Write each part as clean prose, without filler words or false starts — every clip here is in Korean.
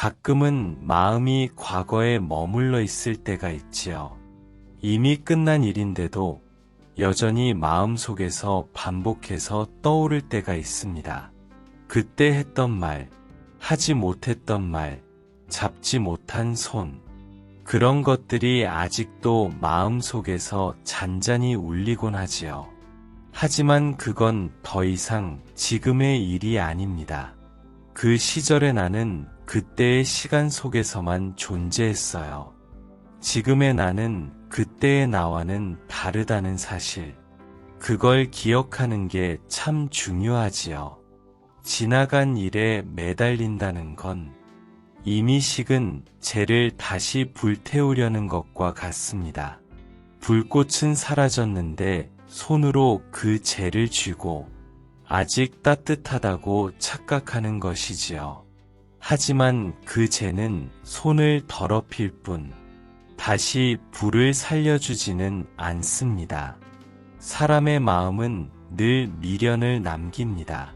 가끔은 마음이 과거에 머물러 있을 때가 있지요. 이미 끝난 일인데도 여전히 마음속에서 반복해서 떠오를 때가 있습니다. 그때 했던 말, 하지 못했던 말, 잡지 못한 손. 그런 것들이 아직도 마음속에서 잔잔히 울리곤 하지요. 하지만 그건 더 이상 지금의 일이 아닙니다. 그 시절의 나는 그때의 시간 속에서만 존재했어요. 지금의 나는 그때의 나와는 다르다는 사실. 그걸 기억하는 게 참 중요하지요. 지나간 일에 매달린다는 건 이미 식은 재를 다시 불태우려는 것과 같습니다. 불꽃은 사라졌는데 손으로 그 재를 쥐고 아직 따뜻하다고 착각하는 것이지요. 하지만 그 재는 손을 더럽힐 뿐 다시 불을 살려주지는 않습니다. 사람의 마음은 늘 미련을 남깁니다.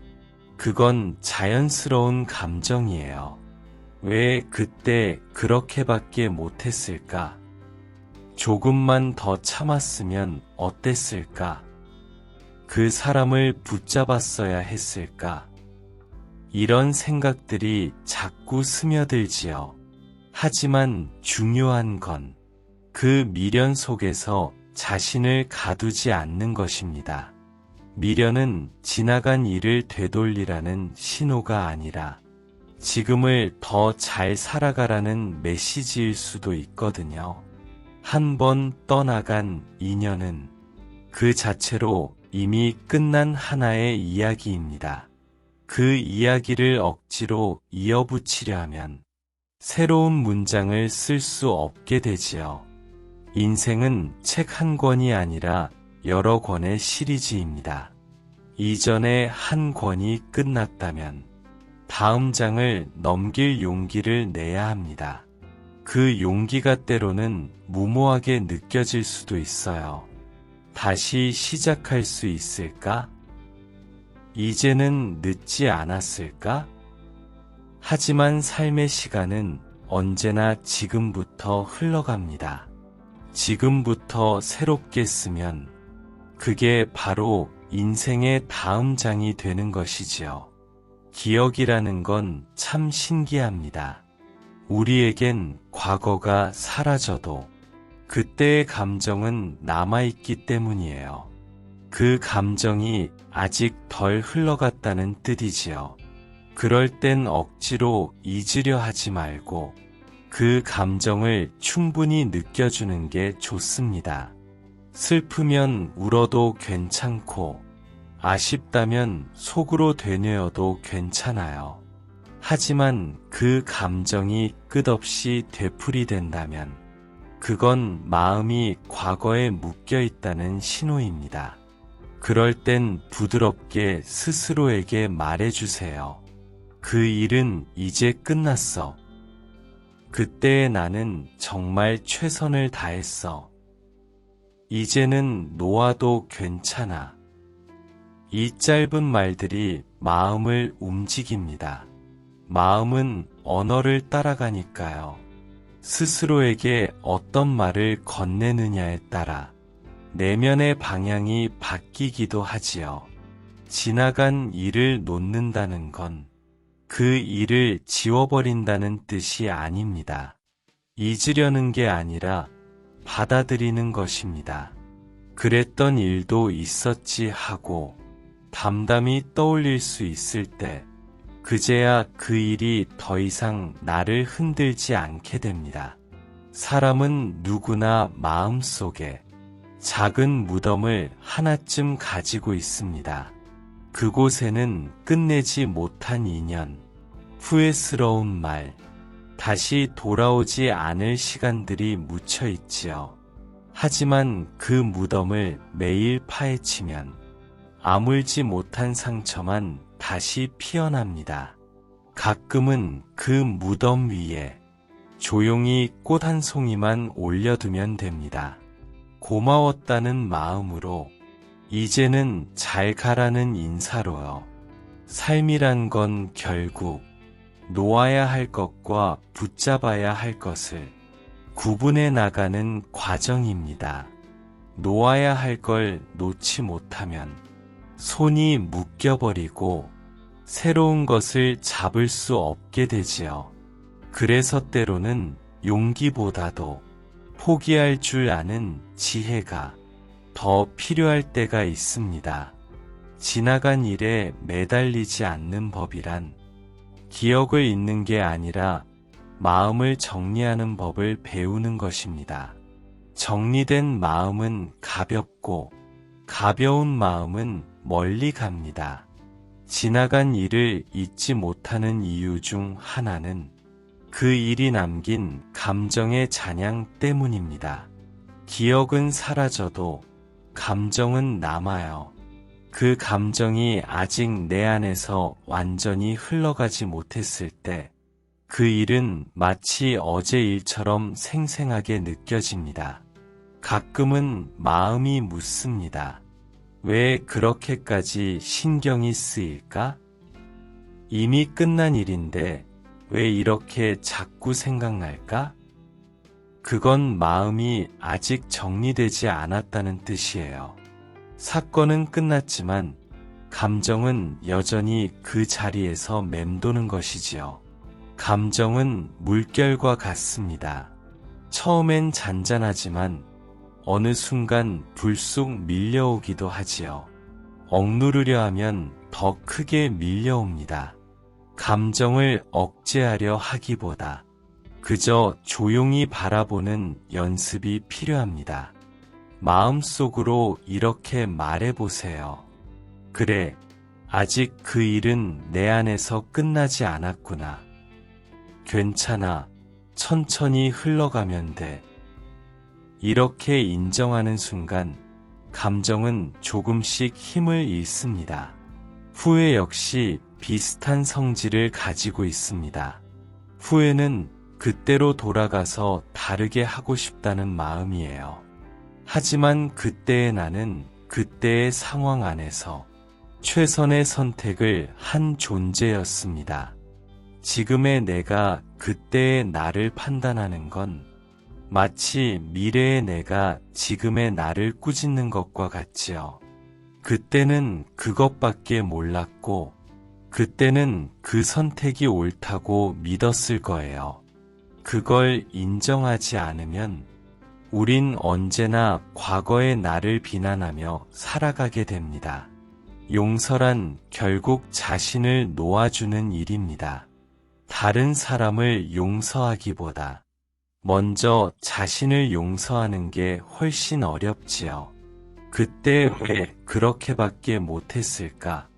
그건 자연스러운 감정이에요. 왜 그때 그렇게밖에 못했을까? 조금만 더 참았으면 어땠을까? 그 사람을 붙잡았어야 했을까? 이런 생각들이 자꾸 스며들지요. 하지만 중요한 건 그 미련 속에서 자신을 가두지 않는 것입니다. 미련은 지나간 일을 되돌리라는 신호가 아니라 지금을 더 잘 살아가라는 메시지일 수도 있거든요. 한 번 떠나간 인연은 그 자체로 이미 끝난 하나의 이야기입니다. 그 이야기를 억지로 이어붙이려 하면 새로운 문장을 쓸 수 없게 되지요. 인생은 책 한 권이 아니라 여러 권의 시리즈입니다. 이전에 한 권이 끝났다면 다음 장을 넘길 용기를 내야 합니다. 그 용기가 때로는 무모하게 느껴질 수도 있어요. 다시 시작할 수 있을까? 이제는 늦지 않았을까? 하지만 삶의 시간은 언제나 지금부터 흘러갑니다. 지금부터 새롭게 쓰면 그게 바로 인생의 다음 장이 되는 것이지요. 기억이라는 건 참 신기합니다. 우리에겐 과거가 사라져도 그때의 감정은 남아있기 때문이에요. 그 감정이 아직 덜 흘러갔다는 뜻이지요. 그럴 땐 억지로 잊으려 하지 말고 그 감정을 충분히 느껴주는 게 좋습니다. 슬프면 울어도 괜찮고 아쉽다면 속으로 되뇌어도 괜찮아요. 하지만 그 감정이 끝없이 되풀이된다면 그건 마음이 과거에 묶여 있다는 신호입니다. 그럴 땐 부드럽게 스스로에게 말해주세요. 그 일은 이제 끝났어. 그때의 나는 정말 최선을 다했어. 이제는 놓아도 괜찮아. 이 짧은 말들이 마음을 움직입니다. 마음은 언어를 따라가니까요. 스스로에게 어떤 말을 건네느냐에 따라 내면의 방향이 바뀌기도 하지요. 지나간 일을 놓는다는 건 그 일을 지워버린다는 뜻이 아닙니다. 잊으려는 게 아니라 받아들이는 것입니다. 그랬던 일도 있었지 하고 담담히 떠올릴 수 있을 때 그제야 그 일이 더 이상 나를 흔들지 않게 됩니다. 사람은 누구나 마음속에 작은 무덤을 하나쯤 가지고 있습니다. 그곳에는 끝내지 못한 인연, 후회스러운 말, 다시 돌아오지 않을 시간들이 묻혀 있지요. 하지만 그 무덤을 매일 파헤치면 아물지 못한 상처만 다시 피어납니다. 가끔은 그 무덤 위에 조용히 꽃 한 송이만 올려두면 됩니다. 고마웠다는 마음으로, 이제는 잘 가라는 인사로요. 삶이란 건 결국 놓아야 할 것과 붙잡아야 할 것을 구분해 나가는 과정입니다. 놓아야 할 걸 놓지 못하면 손이 묶여버리고 새로운 것을 잡을 수 없게 되지요. 그래서 때로는 용기보다도 포기할 줄 아는 지혜가 더 필요할 때가 있습니다. 지나간 일에 매달리지 않는 법이란 기억을 잊는 게 아니라 마음을 정리하는 법을 배우는 것입니다. 정리된 마음은 가볍고 가벼운 마음은 멀리 갑니다. 지나간 일을 잊지 못하는 이유 중 하나는 그 일이 남긴 감정의 잔향 때문입니다. 기억은 사라져도 감정은 남아요. 그 감정이 아직 내 안에서 완전히 흘러가지 못했을 때 그 일은 마치 어제 일처럼 생생하게 느껴집니다. 가끔은 마음이 묻습니다. 왜 그렇게까지 신경이 쓰일까? 이미 끝난 일인데 왜 이렇게 자꾸 생각날까? 그건 마음이 아직 정리되지 않았다는 뜻이에요. 사건은 끝났지만 감정은 여전히 그 자리에서 맴도는 것이지요. 감정은 물결과 같습니다. 처음엔 잔잔하지만 어느 순간 불쑥 밀려오기도 하지요. 억누르려 하면 더 크게 밀려옵니다. 감정을 억제하려 하기보다 그저 조용히 바라보는 연습이 필요합니다. 마음속으로 이렇게 말해보세요. 그래, 아직 그 일은 내 안에서 끝나지 않았구나. 괜찮아, 천천히 흘러가면 돼. 이렇게 인정하는 순간 감정은 조금씩 힘을 잃습니다. 후회 역시 비슷한 성질을 가지고 있습니다. 후회는 그때로 돌아가서 다르게 하고 싶다는 마음이에요. 하지만 그때의 나는 그때의 상황 안에서 최선의 선택을 한 존재였습니다. 지금의 내가 그때의 나를 판단하는 건 마치 미래의 내가 지금의 나를 꾸짖는 것과 같지요. 그때는 그것밖에 몰랐고, 그때는 그 선택이 옳다고 믿었을 거예요. 그걸 인정하지 않으면 우린 언제나 과거의 나를 비난하며 살아가게 됩니다. 용서란 결국 자신을 놓아주는 일입니다. 다른 사람을 용서하기보다 먼저 자신을 용서하는 게 훨씬 어렵지요. 그때 왜 그렇게밖에 못했을까?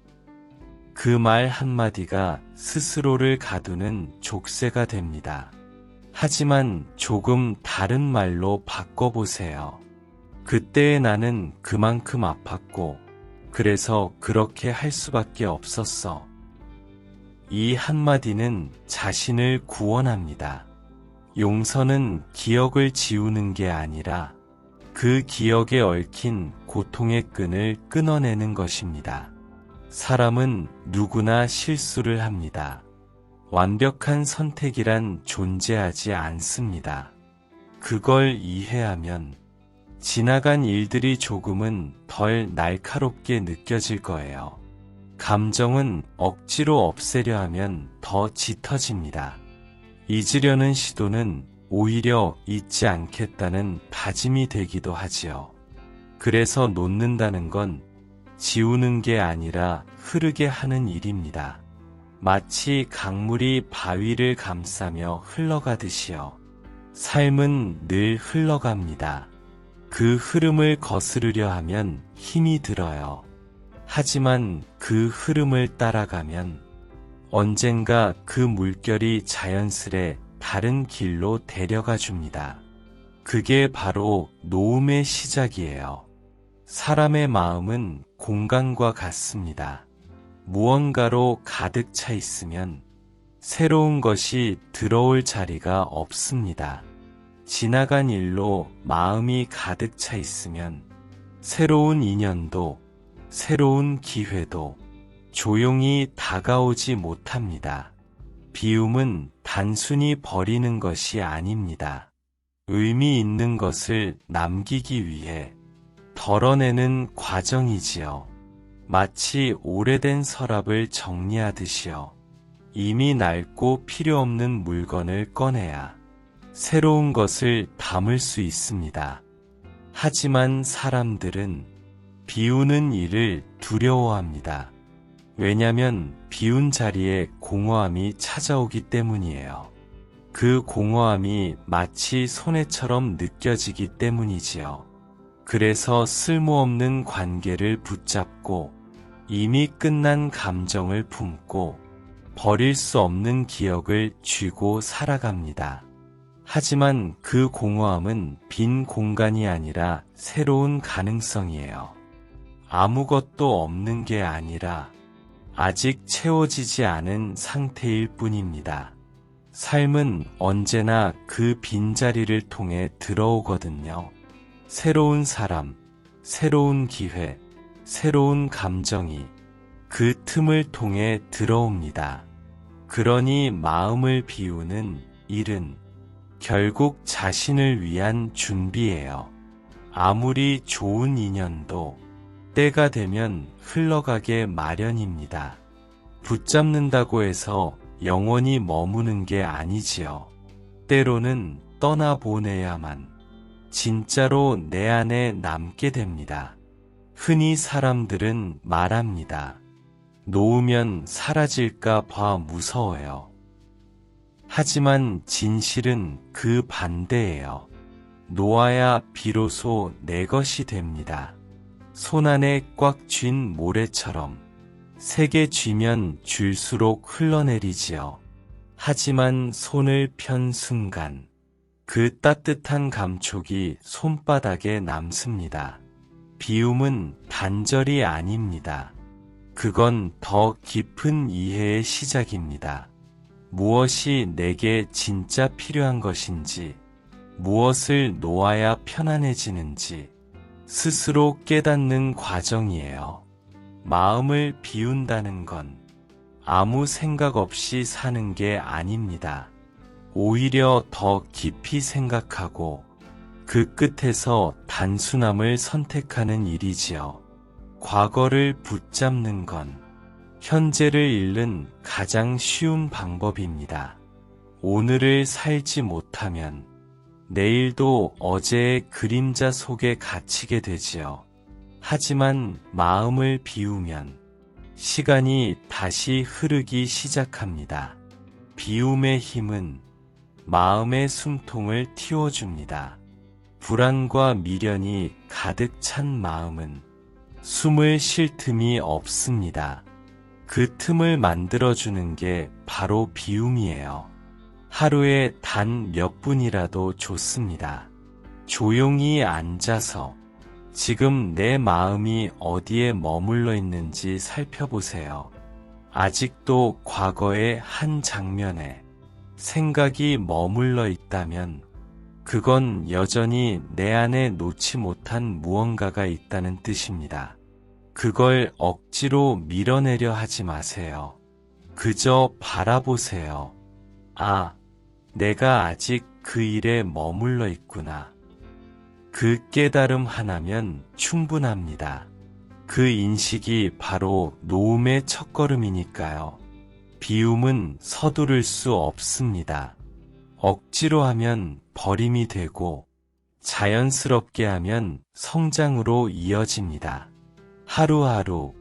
그 말 한마디가 스스로를 가두는 족쇄가 됩니다. 하지만 조금 다른 말로 바꿔보세요. 그때의 나는 그만큼 아팠고, 그래서 그렇게 할 수밖에 없었어. 이 한마디는 자신을 구원합니다. 용서는 기억을 지우는 게 아니라 그 기억에 얽힌 고통의 끈을 끊어내는 것입니다. 사람은 누구나 실수를 합니다. 완벽한 선택이란 존재하지 않습니다. 그걸 이해하면 지나간 일들이 조금은 덜 날카롭게 느껴질 거예요. 감정은 억지로 없애려 하면 더 짙어집니다. 잊으려는 시도는 오히려 잊지 않겠다는 다짐이 되기도 하지요. 그래서 놓는다는 건 지우는 게 아니라 흐르게 하는 일입니다. 마치 강물이 바위를 감싸며 흘러가듯이요. 삶은 늘 흘러갑니다. 그 흐름을 거스르려 하면 힘이 들어요. 하지만 그 흐름을 따라가면 언젠가 그 물결이 자연스레 다른 길로 데려가 줍니다. 그게 바로 놓음의 시작이에요. 사람의 마음은 공간과 같습니다. 무언가로 가득 차 있으면 새로운 것이 들어올 자리가 없습니다. 지나간 일로 마음이 가득 차 있으면 새로운 인연도 새로운 기회도 조용히 다가오지 못합니다. 비움은 단순히 버리는 것이 아닙니다. 의미 있는 것을 남기기 위해 덜어내는 과정이지요. 마치 오래된 서랍을 정리하듯이요. 이미 낡고 필요 없는 물건을 꺼내야 새로운 것을 담을 수 있습니다. 하지만 사람들은 비우는 일을 두려워합니다. 왜냐면 비운 자리에 공허함이 찾아오기 때문이에요. 그 공허함이 마치 손해처럼 느껴지기 때문이지요. 그래서 쓸모없는 관계를 붙잡고 이미 끝난 감정을 품고 버릴 수 없는 기억을 쥐고 살아갑니다. 하지만 그 공허함은 빈 공간이 아니라 새로운 가능성이에요. 아무것도 없는 게 아니라 아직 채워지지 않은 상태일 뿐입니다. 삶은 언제나 그 빈자리를 통해 들어오거든요. 새로운 사람, 새로운 기회, 새로운 감정이 그 틈을 통해 들어옵니다. 그러니 마음을 비우는 일은 결국 자신을 위한 준비예요. 아무리 좋은 인연도 때가 되면 흘러가게 마련입니다. 붙잡는다고 해서 영원히 머무는 게 아니지요. 때로는 떠나보내야만 진짜로 내 안에 남게 됩니다. 흔히 사람들은 말합니다. 놓으면 사라질까 봐 무서워요. 하지만 진실은 그 반대예요. 놓아야 비로소 내 것이 됩니다. 손 안에 꽉 쥔 모래처럼 세게 쥐면 줄수록 흘러내리지요. 하지만 손을 편 순간 그 따뜻한 감촉이 손바닥에 남습니다. 비움은 단절이 아닙니다. 그건 더 깊은 이해의 시작입니다. 무엇이 내게 진짜 필요한 것인지, 무엇을 놓아야 편안해지는지 스스로 깨닫는 과정이에요. 마음을 비운다는 건 아무 생각 없이 사는 게 아닙니다. 오히려 더 깊이 생각하고 그 끝에서 단순함을 선택하는 일이지요. 과거를 붙잡는 건 현재를 잃는 가장 쉬운 방법입니다. 오늘을 살지 못하면 내일도 어제의 그림자 속에 갇히게 되지요. 하지만 마음을 비우면 시간이 다시 흐르기 시작합니다. 비움의 힘은 마음의 숨통을 틔워줍니다. 불안과 미련이 가득 찬 마음은 숨을 쉴 틈이 없습니다. 그 틈을 만들어주는 게 바로 비움이에요. 하루에 단 몇 분이라도 좋습니다. 조용히 앉아서 지금 내 마음이 어디에 머물러 있는지 살펴보세요. 아직도 과거의 한 장면에 생각이 머물러 있다면 그건 여전히 내 안에 놓지 못한 무언가가 있다는 뜻입니다. 그걸 억지로 밀어내려 하지 마세요. 그저 바라보세요. 아, 내가 아직 그 일에 머물러 있구나. 그 깨달음 하나면 충분합니다. 그 인식이 바로 놓음의 첫걸음이니까요. 비움은 서두를 수 없습니다. 억지로 하면 버림이 되고 자연스럽게 하면 성장으로 이어집니다. 하루하루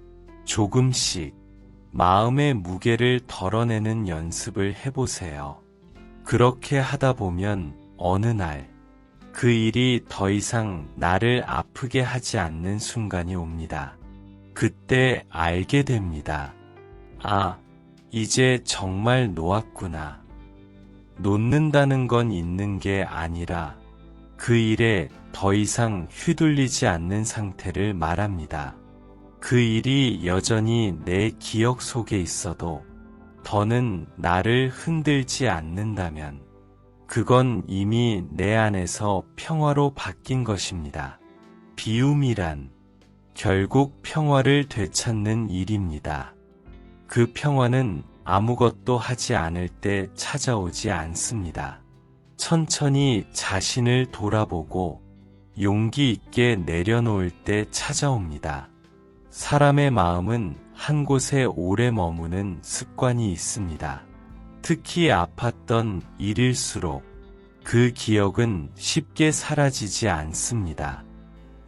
조금씩 마음의 무게를 덜어내는 연습을 해보세요. 그렇게 하다 보면 어느 날 그 일이 더 이상 나를 아프게 하지 않는 순간이 옵니다. 그때 알게 됩니다. 아, 이제 정말 놓았구나. 놓는다는 건 있는 게 아니라 그 일에 더 이상 휘둘리지 않는 상태를 말합니다. 그 일이 여전히 내 기억 속에 있어도 더는 나를 흔들지 않는다면 그건 이미 내 안에서 평화로 바뀐 것입니다. 비움이란 결국 평화를 되찾는 일입니다. 그 평화는 아무것도 하지 않을 때 찾아오지 않습니다. 천천히 자신을 돌아보고 용기 있게 내려놓을 때 찾아옵니다. 사람의 마음은 한 곳에 오래 머무는 습관이 있습니다. 특히 아팠던 일일수록 그 기억은 쉽게 사라지지 않습니다.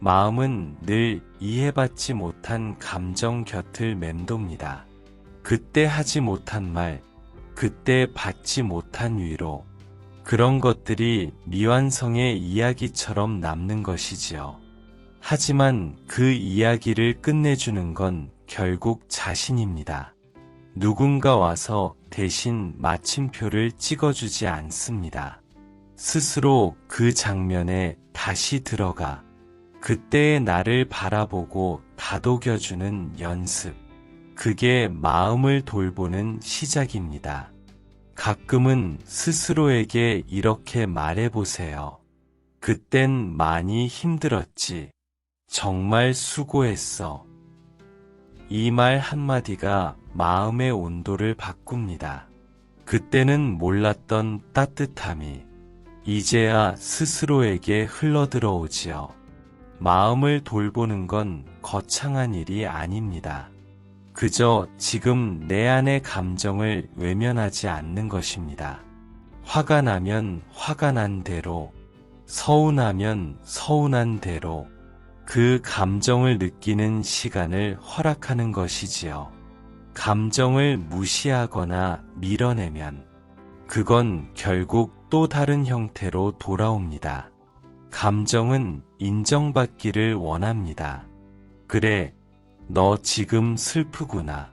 마음은 늘 이해받지 못한 감정 곁을 맴돕니다. 그때 하지 못한 말, 그때 받지 못한 위로, 그런 것들이 미완성의 이야기처럼 남는 것이지요. 하지만 그 이야기를 끝내주는 건 결국 자신입니다. 누군가 와서 대신 마침표를 찍어주지 않습니다. 스스로 그 장면에 다시 들어가 그때의 나를 바라보고 다독여주는 연습. 그게 마음을 돌보는 시작입니다. 가끔은 스스로에게 이렇게 말해보세요. 그땐 많이 힘들었지. 정말 수고했어. 이 말 한마디가 마음의 온도를 바꿉니다. 그때는 몰랐던 따뜻함이 이제야 스스로에게 흘러들어오지요. 마음을 돌보는 건 거창한 일이 아닙니다. 그저 지금 내 안의 감정을 외면하지 않는 것입니다. 화가 나면 화가 난 대로, 서운하면 서운한 대로 그 감정을 느끼는 시간을 허락하는 것이지요. 감정을 무시하거나 밀어내면 그건 결국 또 다른 형태로 돌아옵니다. 감정은 인정받기를 원합니다. 그래, 너 지금 슬프구나.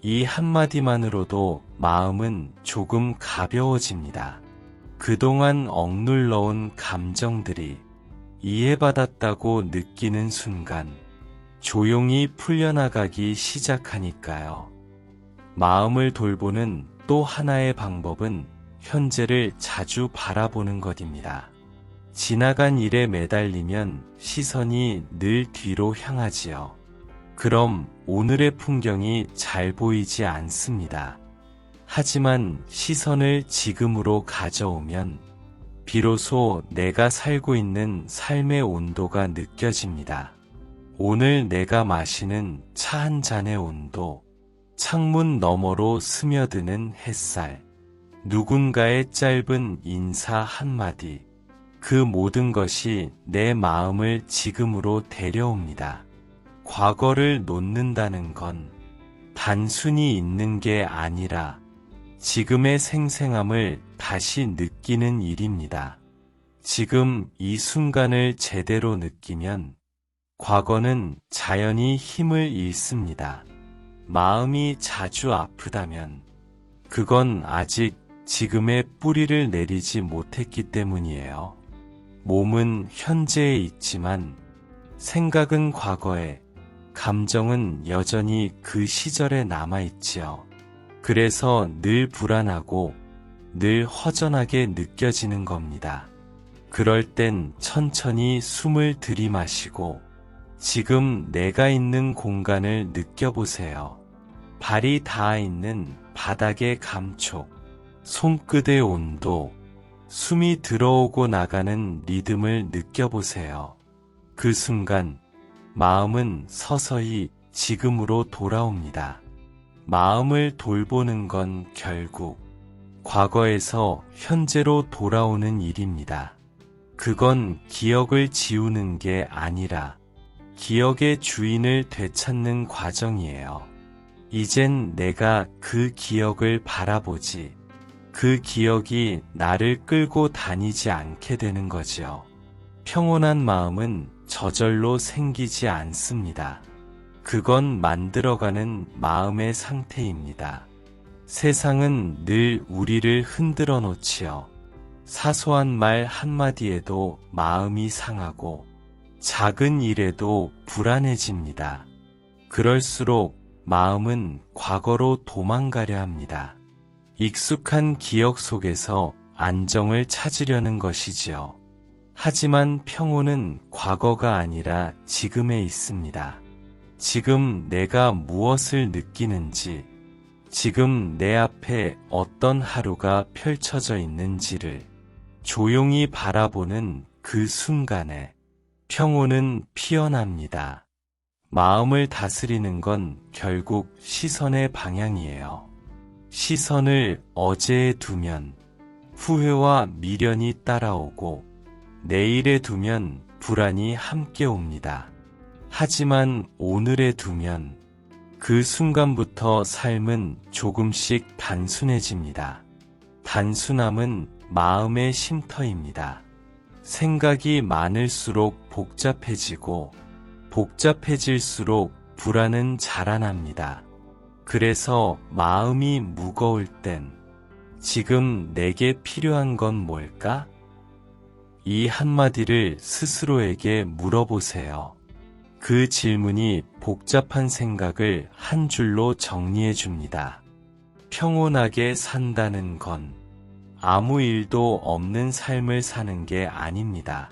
이 한마디만으로도 마음은 조금 가벼워집니다. 그동안 억눌러온 감정들이 이해받았다고 느끼는 순간 조용히 풀려나가기 시작하니까요. 마음을 돌보는 또 하나의 방법은 현재를 자주 바라보는 것입니다. 지나간 일에 매달리면 시선이 늘 뒤로 향하지요. 그럼 오늘의 풍경이 잘 보이지 않습니다. 하지만 시선을 지금으로 가져오면 비로소 내가 살고 있는 삶의 온도가 느껴집니다. 오늘 내가 마시는 차 한 잔의 온도, 창문 너머로 스며드는 햇살, 누군가의 짧은 인사 한마디, 그 모든 것이 내 마음을 지금으로 데려옵니다. 과거를 놓는다는 건 단순히 있는 게 아니라 지금의 생생함을 다시 느끼는 일입니다. 지금 이 순간을 제대로 느끼면 과거는 자연히 힘을 잃습니다. 마음이 자주 아프다면 그건 아직 지금의 뿌리를 내리지 못했기 때문이에요. 몸은 현재에 있지만 생각은 과거에, 감정은 여전히 그 시절에 남아있지요. 그래서 늘 불안하고 늘 허전하게 느껴지는 겁니다. 그럴 땐 천천히 숨을 들이마시고 지금 내가 있는 공간을 느껴보세요. 발이 닿아 있는 바닥의 감촉, 손끝의 온도, 숨이 들어오고 나가는 리듬을 느껴보세요. 그 순간 마음은 서서히 지금으로 돌아옵니다. 마음을 돌보는 건 결국 과거에서 현재로 돌아오는 일입니다. 그건 기억을 지우는 게 아니라 기억의 주인을 되찾는 과정이에요. 이젠 내가 그 기억을 바라보지, 그 기억이 나를 끌고 다니지 않게 되는 거지요. 평온한 마음은 저절로 생기지 않습니다. 그건 만들어가는 마음의 상태입니다. 세상은 늘 우리를 흔들어 놓지요. 사소한 말 한마디에도 마음이 상하고 작은 일에도 불안해집니다. 그럴수록 마음은 과거로 도망가려 합니다. 익숙한 기억 속에서 안정을 찾으려는 것이지요. 하지만 평온은 과거가 아니라 지금에 있습니다. 지금 내가 무엇을 느끼는지, 지금 내 앞에 어떤 하루가 펼쳐져 있는지를 조용히 바라보는 그 순간에 평온은 피어납니다. 마음을 다스리는 건 결국 시선의 방향이에요. 시선을 어제에 두면 후회와 미련이 따라오고 내일에 두면 불안이 함께 옵니다. 하지만 오늘에 두면 그 순간부터 삶은 조금씩 단순해집니다. 단순함은 마음의 쉼터입니다. 생각이 많을수록 복잡해지고 복잡해질수록 불안은 자라납니다. 그래서 마음이 무거울 땐 지금 내게 필요한 건 뭘까? 이 한마디를 스스로에게 물어보세요. 그 질문이 복잡한 생각을 한 줄로 정리해 줍니다. 평온하게 산다는 건 아무 일도 없는 삶을 사는 게 아닙니다.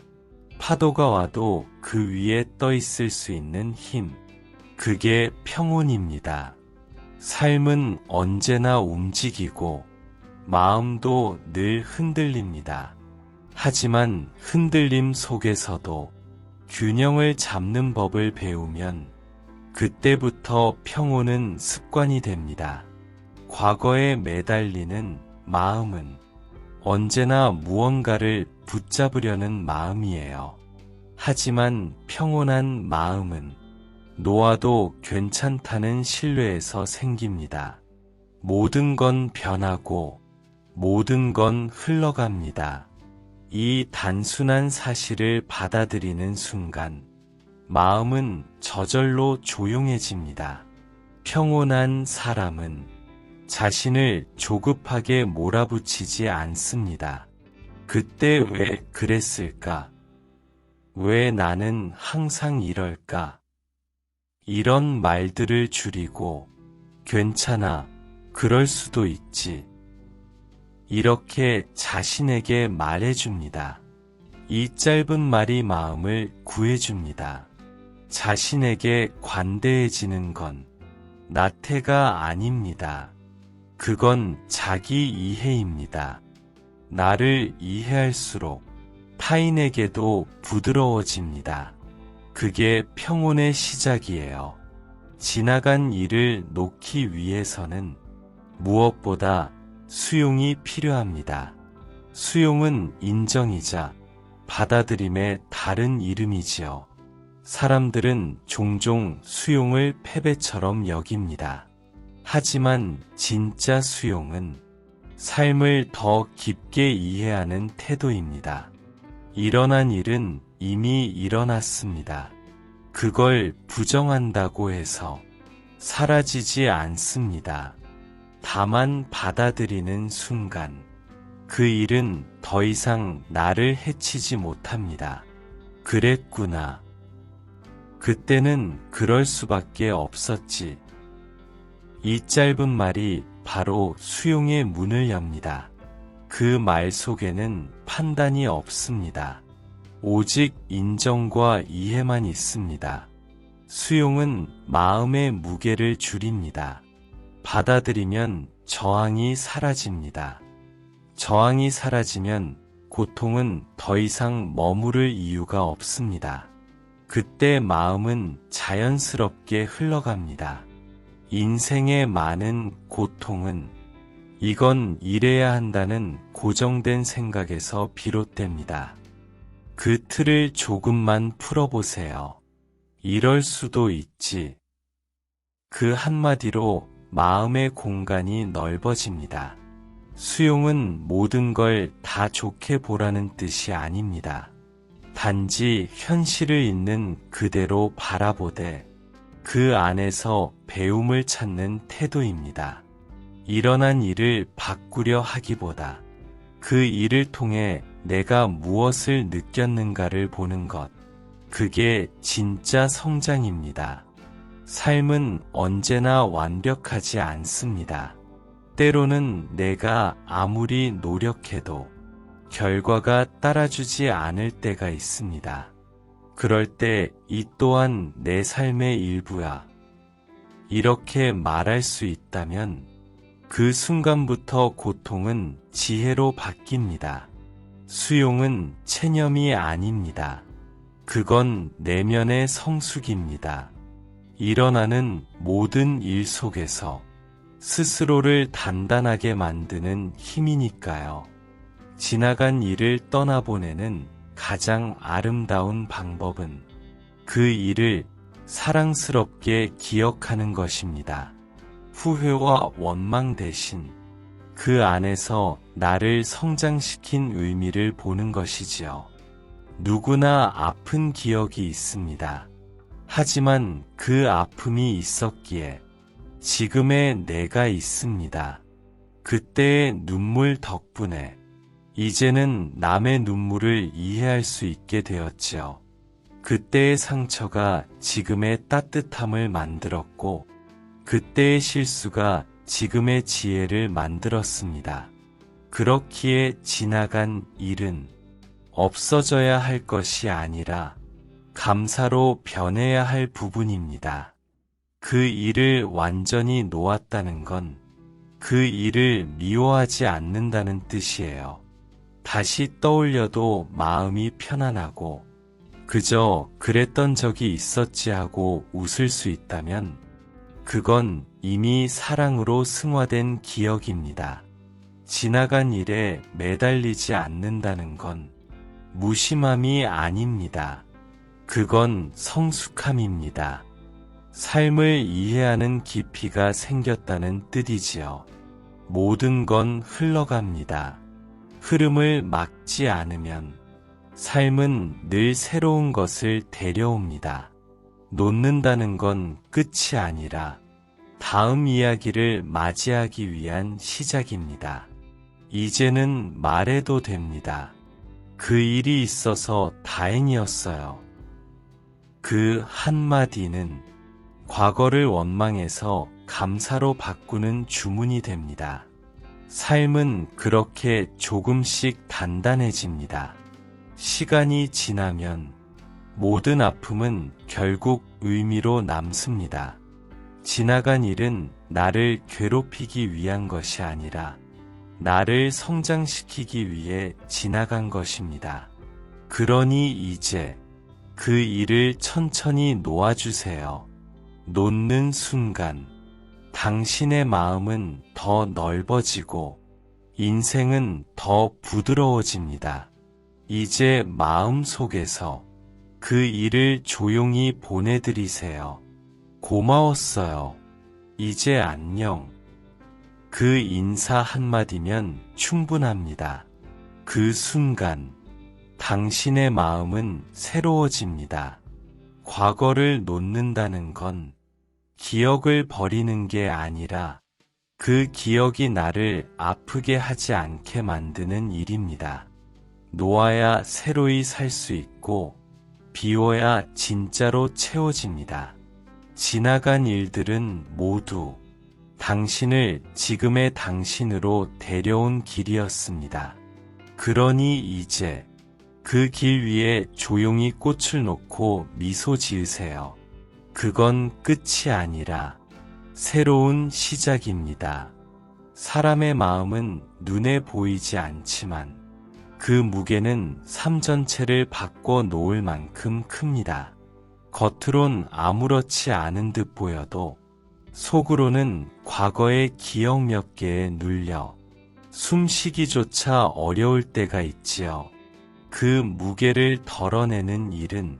파도가 와도 그 위에 떠 있을 수 있는 힘, 그게 평온입니다. 삶은 언제나 움직이고 마음도 늘 흔들립니다. 하지만 흔들림 속에서도 균형을 잡는 법을 배우면 그때부터 평온은 습관이 됩니다. 과거에 매달리는 마음은 언제나 무언가를 붙잡으려는 마음이에요. 하지만 평온한 마음은 놓아도 괜찮다는 신뢰에서 생깁니다. 모든 건 변하고 모든 건 흘러갑니다. 이 단순한 사실을 받아들이는 순간 마음은 저절로 조용해집니다. 평온한 사람은 자신을 조급하게 몰아붙이지 않습니다. 그때 왜 그랬을까? 왜 나는 항상 이럴까? 이런 말들을 줄이고 괜찮아, 그럴 수도 있지. 이렇게 자신에게 말해줍니다. 이 짧은 말이 마음을 구해줍니다. 자신에게 관대해지는 건 나태가 아닙니다. 그건 자기 이해입니다. 나를 이해할수록 타인에게도 부드러워집니다. 그게 평온의 시작이에요. 지나간 일을 놓기 위해서는 무엇보다 수용이 필요합니다. 수용은 인정이자 받아들임의 다른 이름이지요. 사람들은 종종 수용을 패배처럼 여깁니다. 하지만 진짜 수용은 삶을 더 깊게 이해하는 태도입니다. 일어난 일은 이미 일어났습니다. 그걸 부정한다고 해서 사라지지 않습니다. 다만 받아들이는 순간 그 일은 더 이상 나를 해치지 못합니다. 그랬구나. 그때는 그럴 수밖에 없었지. 이 짧은 말이 바로 수용의 문을 엽니다. 그 말 속에는 판단이 없습니다. 오직 인정과 이해만 있습니다. 수용은 마음의 무게를 줄입니다. 받아들이면 저항이 사라집니다. 저항이 사라지면 고통은 더 이상 머무를 이유가 없습니다. 그때 마음은 자연스럽게 흘러갑니다. 인생의 많은 고통은 이건 이래야 한다는 고정된 생각에서 비롯됩니다. 그 틀을 조금만 풀어보세요. 이럴 수도 있지. 그 한마디로 마음의 공간이 넓어집니다. 수용은 모든 걸 다 좋게 보라는 뜻이 아닙니다. 단지 현실을 있는 그대로 바라보되 그 안에서 배움을 찾는 태도입니다. 일어난 일을 바꾸려 하기보다 그 일을 통해 내가 무엇을 느꼈는가를 보는 것, 그게 진짜 성장입니다. 삶은 언제나 완벽하지 않습니다. 때로는 내가 아무리 노력해도 결과가 따라주지 않을 때가 있습니다. 그럴 때 이 또한 내 삶의 일부야. 이렇게 말할 수 있다면 그 순간부터 고통은 지혜로 바뀝니다. 수용은 체념이 아닙니다. 그건 내면의 성숙입니다. 일어나는 모든 일 속에서 스스로를 단단하게 만드는 힘이니까요. 지나간 일을 떠나보내는 가장 아름다운 방법은 그 일을 사랑스럽게 기억하는 것입니다. 후회와 원망 대신 그 안에서 나를 성장시킨 의미를 보는 것이지요. 누구나 아픈 기억이 있습니다. 하지만 그 아픔이 있었기에 지금의 내가 있습니다. 그때의 눈물 덕분에 이제는 남의 눈물을 이해할 수 있게 되었지요. 그때의 상처가 지금의 따뜻함을 만들었고 그때의 실수가 지금의 지혜를 만들었습니다. 그렇기에 지나간 일은 없어져야 할 것이 아니라 감사로 변해야 할 부분입니다. 그 일을 완전히 놓았다는 건 그 일을 미워하지 않는다는 뜻이에요. 다시 떠올려도 마음이 편안하고 그저 그랬던 적이 있었지 하고 웃을 수 있다면 그건 이미 사랑으로 승화된 기억입니다. 지나간 일에 매달리지 않는다는 건 무심함이 아닙니다. 그건 성숙함입니다. 삶을 이해하는 깊이가 생겼다는 뜻이지요. 모든 건 흘러갑니다. 흐름을 막지 않으면 삶은 늘 새로운 것을 데려옵니다. 놓는다는 건 끝이 아니라 다음 이야기를 맞이하기 위한 시작입니다. 이제는 말해도 됩니다. 그 일이 있어서 다행이었어요. 그 한마디는 과거를 원망해서 감사로 바꾸는 주문이 됩니다. 삶은 그렇게 조금씩 단단해집니다. 시간이 지나면 모든 아픔은 결국 의미로 남습니다. 지나간 일은 나를 괴롭히기 위한 것이 아니라 나를 성장시키기 위해 지나간 것입니다. 그러니 이제 그 일을 천천히 놓아주세요. 놓는 순간 당신의 마음은 더 넓어지고 인생은 더 부드러워집니다. 이제 마음 속에서 그 일을 조용히 보내드리세요. 고마웠어요. 이제 안녕. 그 인사 한마디면 충분합니다. 그 순간 당신의 마음은 새로워집니다. 과거를 놓는다는 건 기억을 버리는 게 아니라 그 기억이 나를 아프게 하지 않게 만드는 일입니다. 놓아야 새로이 살 수 있고 비워야 진짜로 채워집니다. 지나간 일들은 모두 당신을 지금의 당신으로 데려온 길이었습니다. 그러니 이제 그 길 위에 조용히 꽃을 놓고 미소 지으세요. 그건 끝이 아니라 새로운 시작입니다. 사람의 마음은 눈에 보이지 않지만 그 무게는 삶 전체를 바꿔 놓을 만큼 큽니다. 겉으론 아무렇지 않은 듯 보여도 속으로는 과거의 기억 몇 개에 눌려 숨쉬기조차 어려울 때가 있지요. 그 무게를 덜어내는 일은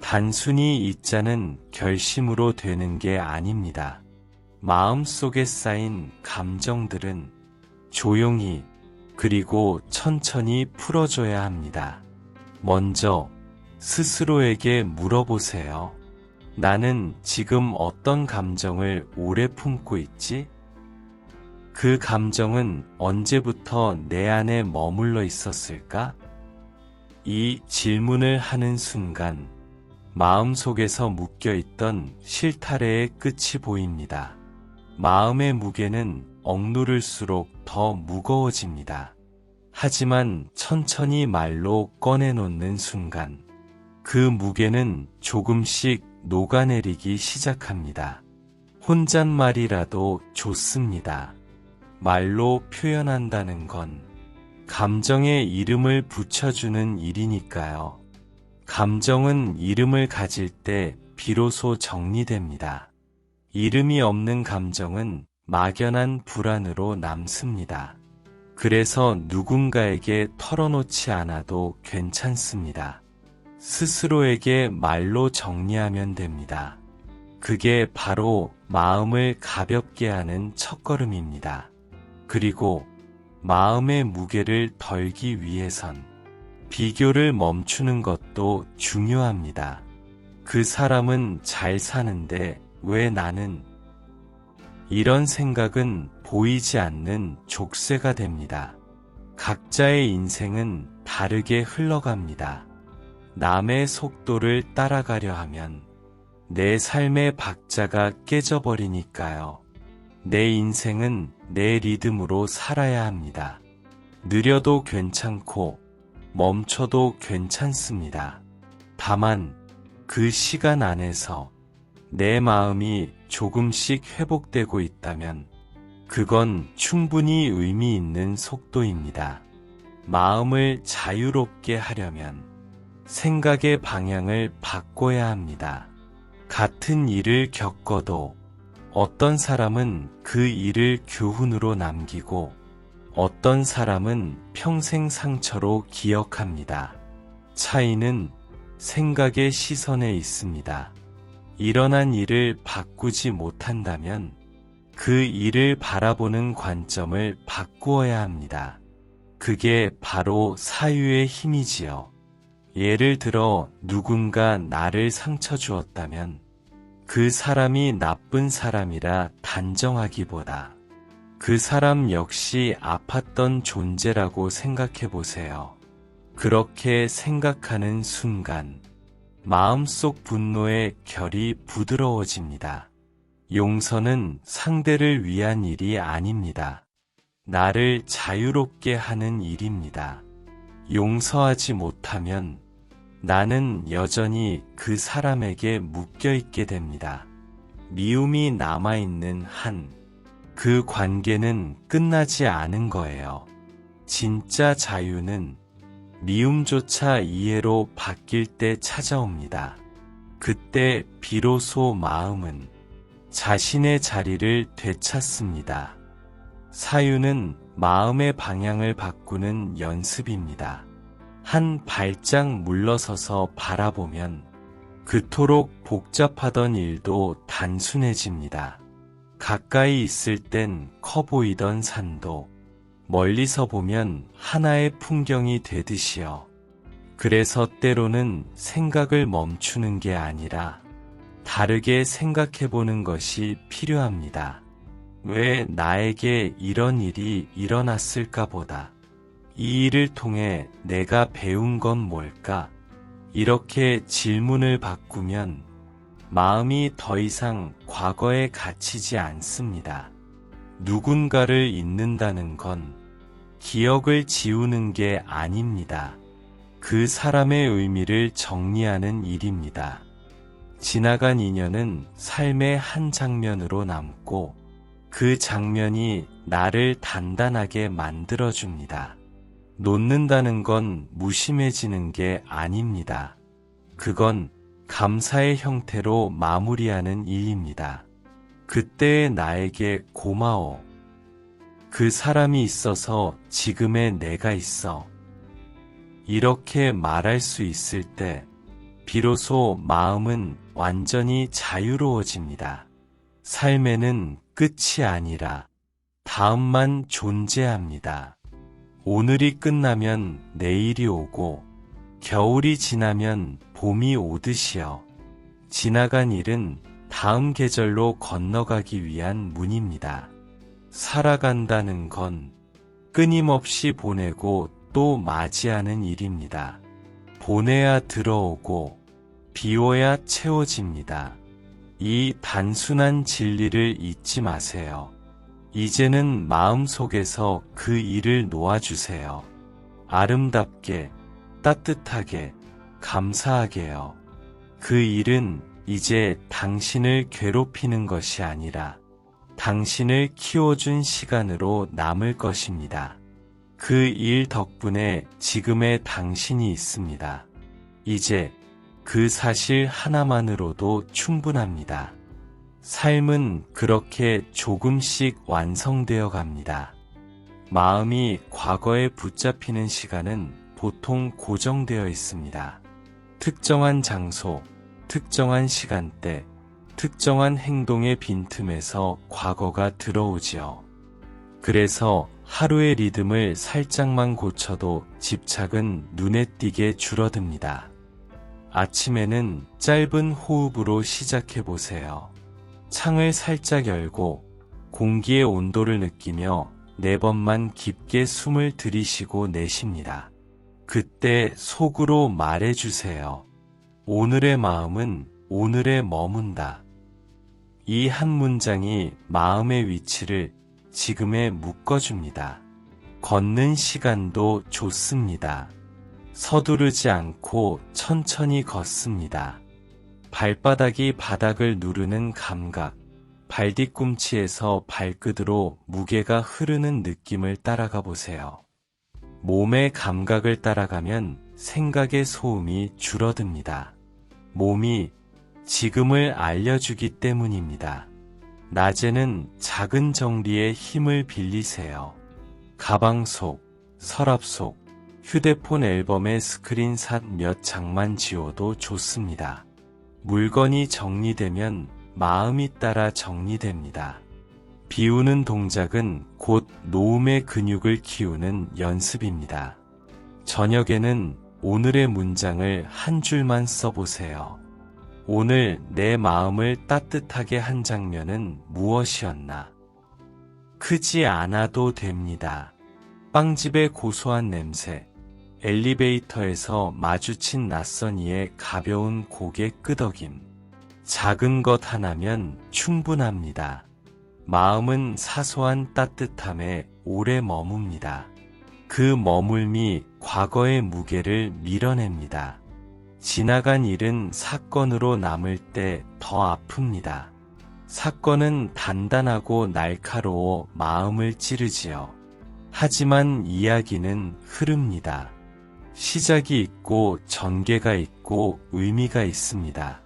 단순히 잊자는 결심으로 되는 게 아닙니다. 마음속에 쌓인 감정들은 조용히 그리고 천천히 풀어줘야 합니다. 먼저 스스로에게 물어보세요. 나는 지금 어떤 감정을 오래 품고 있지? 그 감정은 언제부터 내 안에 머물러 있었을까? 이 질문을 하는 순간 마음속에서 묶여있던 실타래의 끝이 보입니다. 마음의 무게는 억누를수록 더 무거워집니다. 하지만 천천히 말로 꺼내놓는 순간 그 무게는 조금씩 녹아내리기 시작합니다. 혼잣말이라도 좋습니다. 말로 표현한다는 건 감정에 이름을 붙여주는 일이니까요. 감정은 이름을 가질 때 비로소 정리됩니다. 이름이 없는 감정은 막연한 불안으로 남습니다. 그래서 누군가에게 털어놓지 않아도 괜찮습니다. 스스로에게 말로 정리하면 됩니다. 그게 바로 마음을 가볍게 하는 첫걸음입니다. 그리고 마음의 무게를 덜기 위해선 비교를 멈추는 것도 중요합니다. 그 사람은 잘 사는데 왜 나는? 이런 생각은 보이지 않는 족쇄가 됩니다. 각자의 인생은 다르게 흘러갑니다. 남의 속도를 따라가려 하면 내 삶의 박자가 깨져버리니까요. 내 인생은 내 리듬으로 살아야 합니다. 느려도 괜찮고 멈춰도 괜찮습니다. 다만 그 시간 안에서 내 마음이 조금씩 회복되고 있다면 그건 충분히 의미 있는 속도입니다. 마음을 자유롭게 하려면 생각의 방향을 바꿔야 합니다. 같은 일을 겪어도 어떤 사람은 그 일을 교훈으로 남기고 어떤 사람은 평생 상처로 기억합니다. 차이는 생각의 시선에 있습니다. 일어난 일을 바꾸지 못한다면 그 일을 바라보는 관점을 바꾸어야 합니다. 그게 바로 사유의 힘이지요. 예를 들어 누군가 나를 상처 주었다면 그 사람이 나쁜 사람이라 단정하기보다 그 사람 역시 아팠던 존재라고 생각해 보세요. 그렇게 생각하는 순간 마음속 분노의 결이 부드러워집니다. 용서는 상대를 위한 일이 아닙니다. 나를 자유롭게 하는 일입니다. 용서하지 못하면 나는 여전히 그 사람에게 묶여있게 됩니다. 미움이 남아있는 한 그 관계는 끝나지 않은 거예요. 진짜 자유는 미움조차 이해로 바뀔 때 찾아옵니다. 그때 비로소 마음은 자신의 자리를 되찾습니다. 사유는 마음의 방향을 바꾸는 연습입니다. 한 발짝 물러서서 바라보면 그토록 복잡하던 일도 단순해집니다. 가까이 있을 땐 커 보이던 산도 멀리서 보면 하나의 풍경이 되듯이요. 그래서 때로는 생각을 멈추는 게 아니라 다르게 생각해보는 것이 필요합니다. 왜 나에게 이런 일이 일어났을까 보다. 이 일을 통해 내가 배운 건 뭘까? 이렇게 질문을 바꾸면 마음이 더 이상 과거에 갇히지 않습니다. 누군가를 잊는다는 건 기억을 지우는 게 아닙니다. 그 사람의 의미를 정리하는 일입니다. 지나간 인연은 삶의 한 장면으로 남고 그 장면이 나를 단단하게 만들어줍니다. 놓는다는 건 무심해지는 게 아닙니다. 그건 감사의 형태로 마무리하는 일입니다. 그때의 나에게 고마워. 그 사람이 있어서 지금의 내가 있어. 이렇게 말할 수 있을 때 비로소 마음은 완전히 자유로워집니다. 삶에는 끝이 아니라 다음만 존재합니다. 오늘이 끝나면 내일이 오고 겨울이 지나면 봄이 오듯이요. 지나간 일은 다음 계절로 건너가기 위한 문입니다. 살아간다는 건 끊임없이 보내고 또 맞이하는 일입니다. 보내야 들어오고 비워야 채워집니다. 이 단순한 진리를 잊지 마세요. 이제는 마음속에서 그 일을 놓아주세요. 아름답게, 따뜻하게, 감사하게요. 그 일은 이제 당신을 괴롭히는 것이 아니라 당신을 키워준 시간으로 남을 것입니다. 그 일 덕분에 지금의 당신이 있습니다. 이제 그 사실 하나만으로도 충분합니다. 삶은 그렇게 조금씩 완성되어 갑니다. 마음이 과거에 붙잡히는 시간은 보통 고정되어 있습니다. 특정한 장소, 특정한 시간대, 특정한 행동의 빈틈에서 과거가 들어오지요. 그래서 하루의 리듬을 살짝만 고쳐도 집착은 눈에 띄게 줄어듭니다. 아침에는 짧은 호흡으로 시작해 보세요. 창을 살짝 열고 공기의 온도를 느끼며 4번만 깊게 숨을 들이쉬고 내쉽니다. 그때 속으로 말해주세요. 오늘의 마음은 오늘에 머문다. 이 한 문장이 마음의 위치를 지금에 묶어줍니다. 걷는 시간도 좋습니다. 서두르지 않고 천천히 걷습니다. 발바닥이 바닥을 누르는 감각, 발뒤꿈치에서 발끝으로 무게가 흐르는 느낌을 따라가 보세요. 몸의 감각을 따라가면 생각의 소음이 줄어듭니다. 몸이 지금을 알려주기 때문입니다. 낮에는 작은 정리에 힘을 빌리세요. 가방 속, 서랍 속, 휴대폰 앨범의 스크린샷 몇 장만 지워도 좋습니다. 물건이 정리되면 마음이 따라 정리됩니다. 비우는 동작은 곧 놓음의 근육을 키우는 연습입니다. 저녁에는 오늘의 문장을 한 줄만 써보세요. 오늘 내 마음을 따뜻하게 한 장면은 무엇이었나? 크지 않아도 됩니다. 빵집의 고소한 냄새, 엘리베이터에서 마주친 낯선 이의 가벼운 고개 끄덕임. 작은 것 하나면 충분합니다. 마음은 사소한 따뜻함에 오래 머뭅니다. 그 머물미 과거의 무게를 밀어냅니다. 지나간 일은 사건으로 남을 때 더 아픕니다. 사건은 단단하고 날카로워 마음을 찌르지요. 하지만 이야기는 흐릅니다. 시작이 있고 전개가 있고 의미가 있습니다.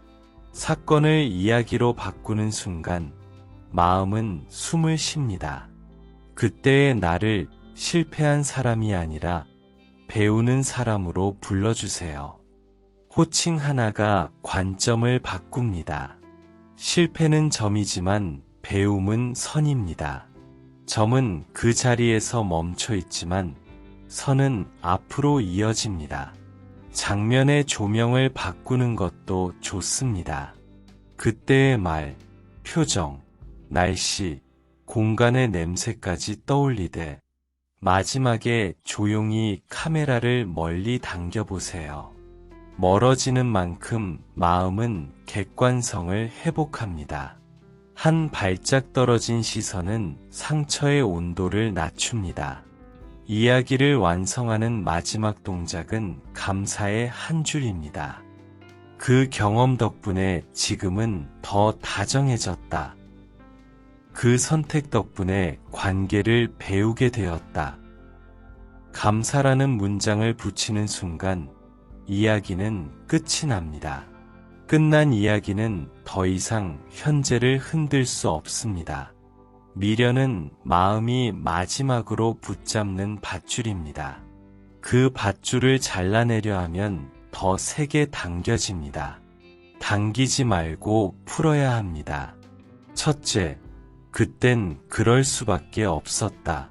사건을 이야기로 바꾸는 순간 마음은 숨을 쉽니다. 그때의 나를 실패한 사람이 아니라 배우는 사람으로 불러주세요. 호칭 하나가 관점을 바꿉니다. 실패는 점이지만 배움은 선입니다. 점은 그 자리에서 멈춰 있지만 선은 앞으로 이어집니다. 장면의 조명을 바꾸는 것도 좋습니다. 그때의 말, 표정, 날씨, 공간의 냄새까지 떠올리되 마지막에 조용히 카메라를 멀리 당겨보세요. 멀어지는 만큼 마음은 객관성을 회복합니다. 한 발짝 떨어진 시선은 상처의 온도를 낮춥니다. 이야기를 완성하는 마지막 동작은 감사의 한 줄입니다. 그 경험 덕분에 지금은 더 다정해졌다. 그 선택 덕분에 관계를 배우게 되었다. 감사라는 문장을 붙이는 순간 이야기는 끝이 납니다. 끝난 이야기는 더 이상 현재를 흔들 수 없습니다. 미련은 마음이 마지막으로 붙잡는 밧줄입니다. 그 밧줄을 잘라내려 하면 더 세게 당겨집니다. 당기지 말고 풀어야 합니다. 첫째, 그땐 그럴 수밖에 없었다.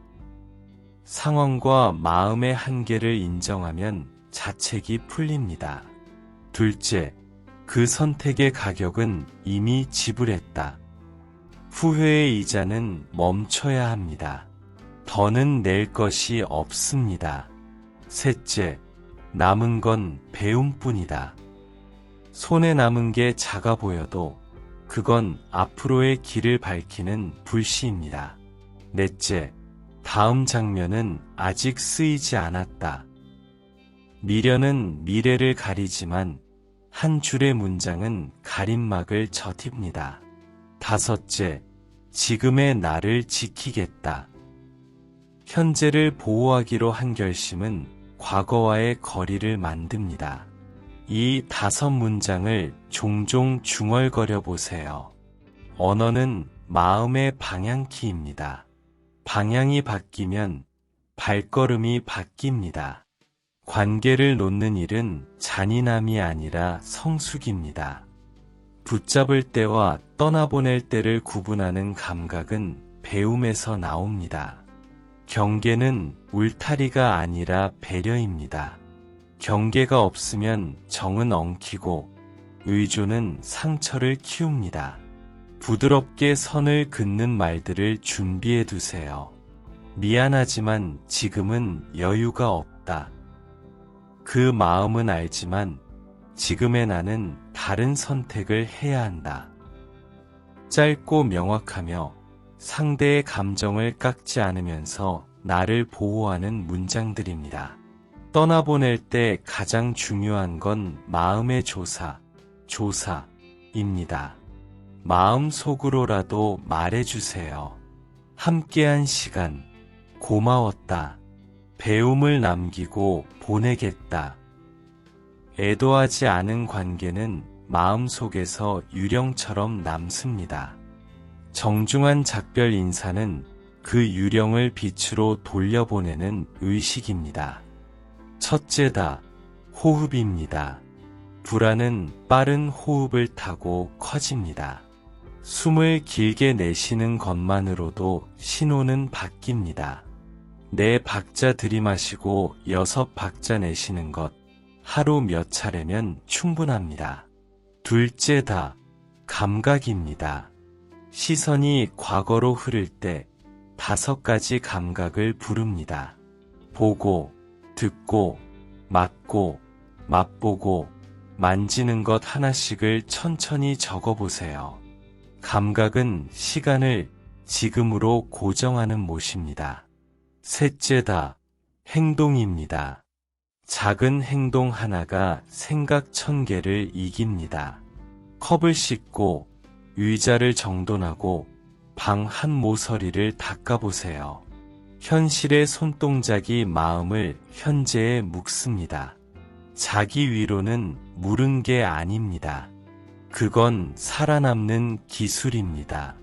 상황과 마음의 한계를 인정하면 자책이 풀립니다. 둘째, 그 선택의 가격은 이미 지불했다. 후회의 이자는 멈춰야 합니다. 더는 낼 것이 없습니다. 셋째, 남은 건 배움뿐이다. 손에 남은 게 작아 보여도 그건 앞으로의 길을 밝히는 불씨입니다. 넷째, 다음 장면은 아직 쓰이지 않았다. 미련은 미래를 가리지만 한 줄의 문장은 가림막을 젖힙니다. 다섯째, 지금의 나를 지키겠다. 현재를 보호하기로 한 결심은 과거와의 거리를 만듭니다. 이 5문장을 종종 중얼거려 보세요. 언어는 마음의 방향키입니다. 방향이 바뀌면 발걸음이 바뀝니다. 관계를 놓는 일은 잔인함이 아니라 성숙입니다. 붙잡을 때와 떠나보낼 때를 구분하는 감각은 배움에서 나옵니다. 경계는 울타리가 아니라 배려입니다. 경계가 없으면 정은 엉키고 의존은 상처를 키웁니다. 부드럽게 선을 긋는 말들을 준비해 두세요. 미안하지만 지금은 여유가 없다. 그 마음은 알지만 지금의 나는 다른 선택을 해야 한다. 짧고 명확하며 상대의 감정을 깎지 않으면서 나를 보호하는 문장들입니다. 떠나보낼 때 가장 중요한 건 마음의 조사입니다. 마음속으로라도 말해주세요. 함께한 시간, 고마웠다. 배움을 남기고 보내겠다. 애도하지 않은 관계는 마음속에서 유령처럼 남습니다. 정중한 작별 인사는 그 유령을 빛으로 돌려보내는 의식입니다. 첫째다. 호흡입니다. 불안은 빠른 호흡을 타고 커집니다. 숨을 길게 내쉬는 것만으로도 신호는 바뀝니다. 4박자 들이마시고 6박자 내쉬는 것, 하루 몇 차례면 충분합니다. 둘째다. 감각입니다. 시선이 과거로 흐를 때 5가지 감각을 부릅니다. 보고, 듣고, 맡고, 맛보고, 만지는 것 하나씩을 천천히 적어보세요. 감각은 시간을 지금으로 고정하는 못입니다. 셋째다. 행동입니다. 작은 행동 하나가 생각 1000개를 이깁니다. 컵을 씻고, 의자를 정돈하고, 방 한 모서리를 닦아보세요. 현실의 손동작이 마음을 현재에 묶습니다. 자기 위로는 물은 게 아닙니다. 그건 살아남는 기술입니다.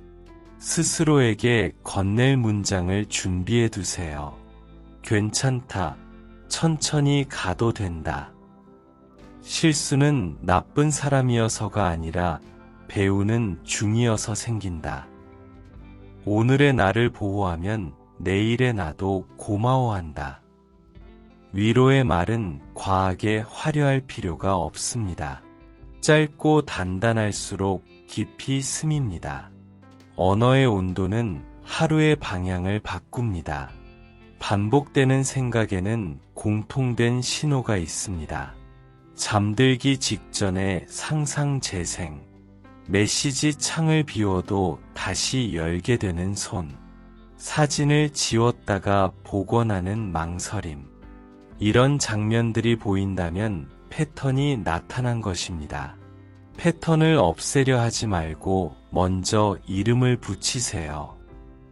스스로에게 건넬 문장을 준비해 두세요. 괜찮다. 천천히 가도 된다. 실수는 나쁜 사람이어서가 아니라 배우는 중이어서 생긴다. 오늘의 나를 보호하면 내일의 나도 고마워한다. 위로의 말은 과하게 화려할 필요가 없습니다. 짧고 단단할수록 깊이 스밉니다. 언어의 온도는 하루의 방향을 바꿉니다. 반복되는 생각에는 공통된 신호가 있습니다. 잠들기 직전에 상상 재생, 메시지 창을 비워도 다시 열게 되는 손, 사진을 지웠다가 복원하는 망설임. 이런 장면들이 보인다면 패턴이 나타난 것입니다. 패턴을 없애려 하지 말고 먼저 이름을 붙이세요.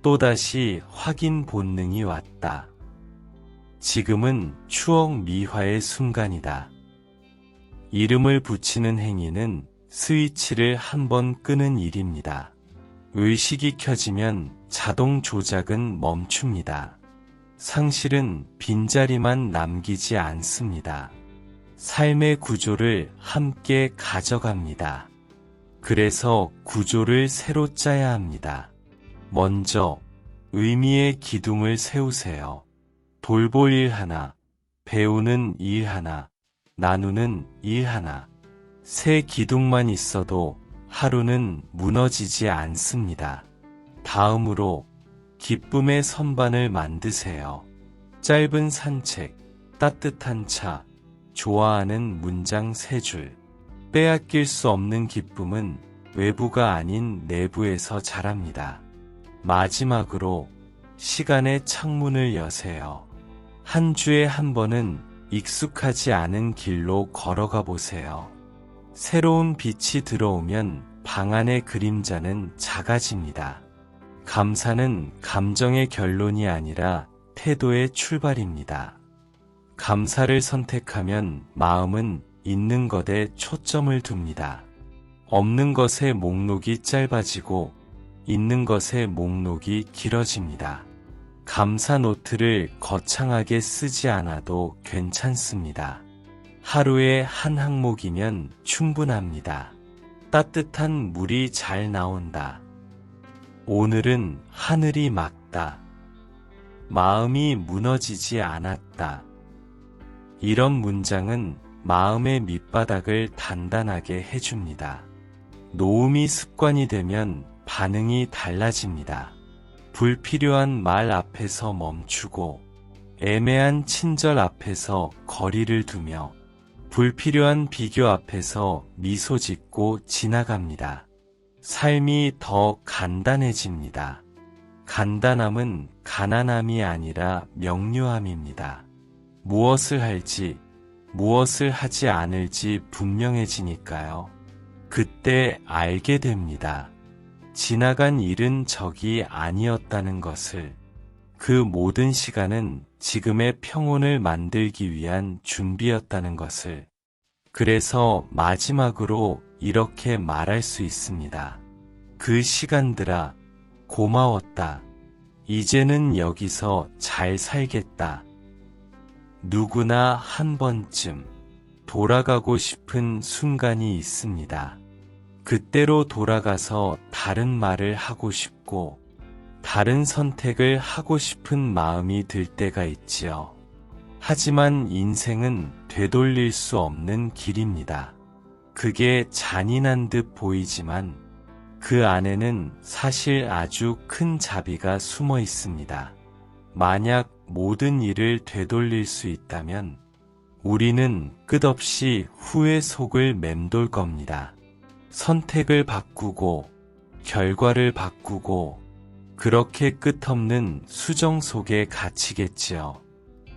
또다시 확인 본능이 왔다. 지금은 추억 미화의 순간이다. 이름을 붙이는 행위는 스위치를 한번 끄는 일입니다. 의식이 켜지면 자동 조작은 멈춥니다. 상실은 빈자리만 남기지 않습니다. 삶의 구조를 함께 가져갑니다. 그래서 구조를 새로 짜야 합니다. 먼저 의미의 기둥을 세우세요. 돌볼 일 하나, 배우는 일 하나, 나누는 일 하나. 새 기둥만 있어도 하루는 무너지지 않습니다. 다음으로 기쁨의 선반을 만드세요. 짧은 산책, 따뜻한 차, 좋아하는 문장 3줄. 빼앗길 수 없는 기쁨은 외부가 아닌 내부에서 자랍니다. 마지막으로 시간의 창문을 여세요. 한 주에 한 번은 익숙하지 않은 길로 걸어가 보세요. 새로운 빛이 들어오면 방 안의 그림자는 작아집니다. 감사는 감정의 결론이 아니라 태도의 출발입니다. 감사를 선택하면 마음은 있는 것에 초점을 둡니다. 없는 것의 목록이 짧아지고 있는 것의 목록이 길어집니다. 감사 노트를 거창하게 쓰지 않아도 괜찮습니다. 하루에 한 항목이면 충분합니다. 따뜻한 물이 잘 나온다. 오늘은 하늘이 맑다. 마음이 무너지지 않았다. 이런 문장은 마음의 밑바닥을 단단하게 해줍니다. 놓음이 습관이 되면 반응이 달라집니다. 불필요한 말 앞에서 멈추고 애매한 친절 앞에서 거리를 두며 불필요한 비교 앞에서 미소 짓고 지나갑니다. 삶이 더 간단해집니다. 간단함은 가난함이 아니라 명료함입니다. 무엇을 할지, 무엇을 하지 않을지 분명해지니까요. 그때 알게 됩니다. 지나간 일은 적이 아니었다는 것을. 그 모든 시간은 지금의 평온을 만들기 위한 준비였다는 것을. 그래서 마지막으로 이렇게 말할 수 있습니다. 그 시간들아, 고마웠다. 이제는 여기서 잘 살겠다. 누구나 한 번쯤 돌아가고 싶은 순간이 있습니다. 그때로 돌아가서 다른 말을 하고 싶고 다른 선택을 하고 싶은 마음이 들 때가 있지요. 하지만 인생은 되돌릴 수 없는 길입니다. 그게 잔인한 듯 보이지만 그 안에는 사실 아주 큰 자비가 숨어 있습니다. 만약 모든 일을 되돌릴 수 있다면 우리는 끝없이 후회 속을 맴돌 겁니다. 선택을 바꾸고 결과를 바꾸고 그렇게 끝없는 수정 속에 갇히겠지요.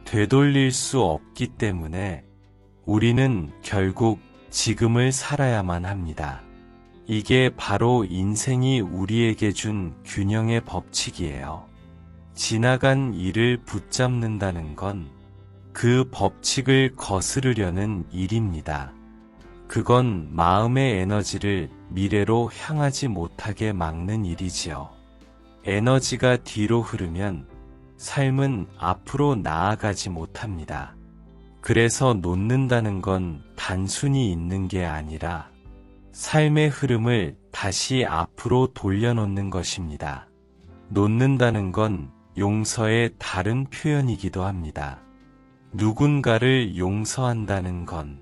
되돌릴 수 없기 때문에 우리는 결국 지금을 살아야만 합니다. 이게 바로 인생이 우리에게 준 균형의 법칙이에요. 지나간 일을 붙잡는다는 건 그 법칙을 거스르려는 일입니다. 그건 마음의 에너지를 미래로 향하지 못하게 막는 일이지요. 에너지가 뒤로 흐르면 삶은 앞으로 나아가지 못합니다. 그래서 놓는다는 건 단순히 있는 게 아니라 삶의 흐름을 다시 앞으로 돌려놓는 것입니다. 놓는다는 건 용서의 다른 표현이기도 합니다. 누군가를 용서한다는 건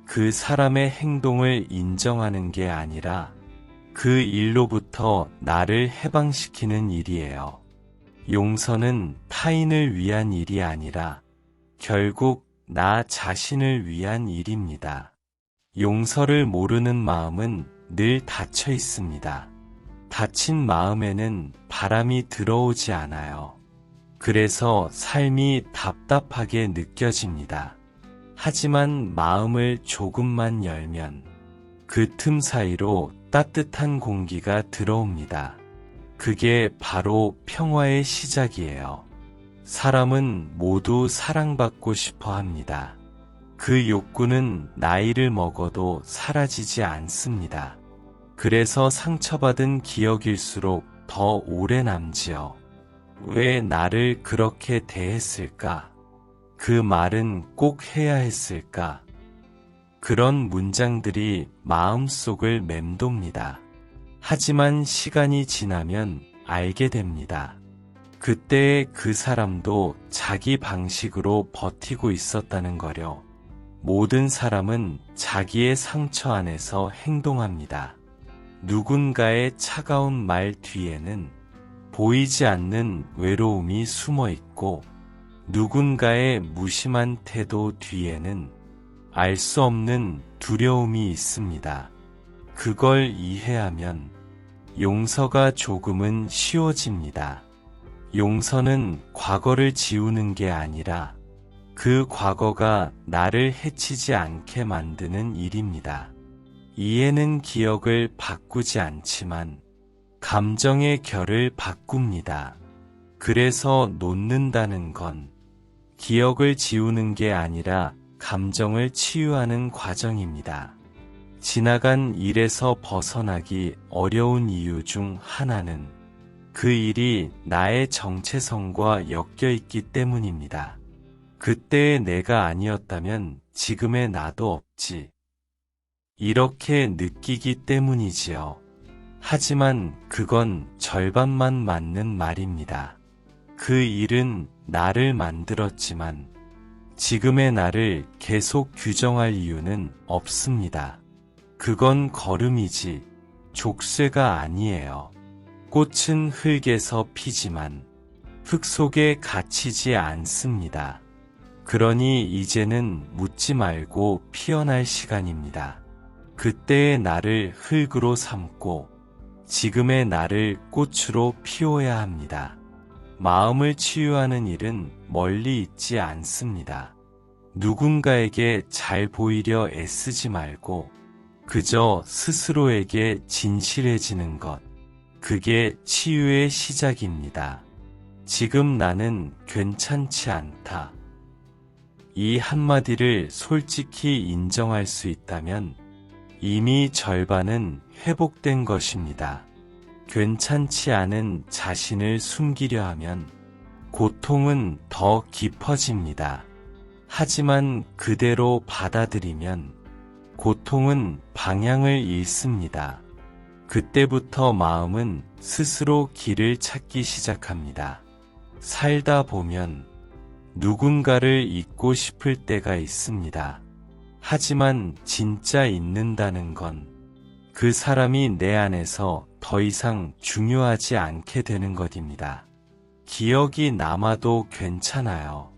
그 사람의 행동을 인정하는 게 아니라 그 일로부터 나를 해방시키는 일이에요. 용서는 타인을 위한 일이 아니라 결국 나 자신을 위한 일입니다. 용서를 모르는 마음은 늘 닫혀 있습니다. 닫힌 마음에는 바람이 들어오지 않아요. 그래서 삶이 답답하게 느껴집니다. 하지만 마음을 조금만 열면 그 틈 사이로 따뜻한 공기가 들어옵니다. 그게 바로 평화의 시작이에요. 사람은 모두 사랑받고 싶어 합니다. 그 욕구는 나이를 먹어도 사라지지 않습니다. 그래서 상처받은 기억일수록 더 오래 남지요. 왜 나를 그렇게 대했을까? 그 말은 꼭 해야 했을까? 그런 문장들이 마음속을 맴돕니다. 하지만 시간이 지나면 알게 됩니다. 그때의 그 사람도 자기 방식으로 버티고 있었다는 거려. 모든 사람은 자기의 상처 안에서 행동합니다. 누군가의 차가운 말 뒤에는 보이지 않는 외로움이 숨어 있고 누군가의 무심한 태도 뒤에는 알 수 없는 두려움이 있습니다. 그걸 이해하면 용서가 조금은 쉬워집니다. 용서는 과거를 지우는 게 아니라 그 과거가 나를 해치지 않게 만드는 일입니다. 이해는 기억을 바꾸지 않지만 감정의 결을 바꿉니다. 그래서 놓는다는 건 기억을 지우는 게 아니라 감정을 치유하는 과정입니다. 지나간 일에서 벗어나기 어려운 이유 중 하나는 그 일이 나의 정체성과 엮여 있기 때문입니다. 그때의 내가 아니었다면 지금의 나도 없지. 이렇게 느끼기 때문이지요. 하지만 그건 절반만 맞는 말입니다. 그 일은 나를 만들었지만 지금의 나를 계속 규정할 이유는 없습니다. 그건 걸음이지 족쇄가 아니에요. 꽃은 흙에서 피지만 흙 속에 갇히지 않습니다. 그러니 이제는 묻지 말고 피어날 시간입니다. 그때의 나를 흙으로 삼고 지금의 나를 꽃으로 피워야 합니다. 마음을 치유하는 일은 멀리 있지 않습니다. 누군가에게 잘 보이려 애쓰지 말고 그저 스스로에게 진실해지는 것. 그게 치유의 시작입니다. 지금 나는 괜찮지 않다. 이 한마디를 솔직히 인정할 수 있다면 이미 절반은 회복된 것입니다. 괜찮지 않은 자신을 숨기려 하면 고통은 더 깊어집니다. 하지만 그대로 받아들이면 고통은 방향을 잃습니다. 그때부터 마음은 스스로 길을 찾기 시작합니다. 살다 보면 누군가를 잊고 싶을 때가 있습니다. 하지만 진짜 잊는다는 건 그 사람이 내 안에서 더 이상 중요하지 않게 되는 것입니다. 기억이 남아도 괜찮아요.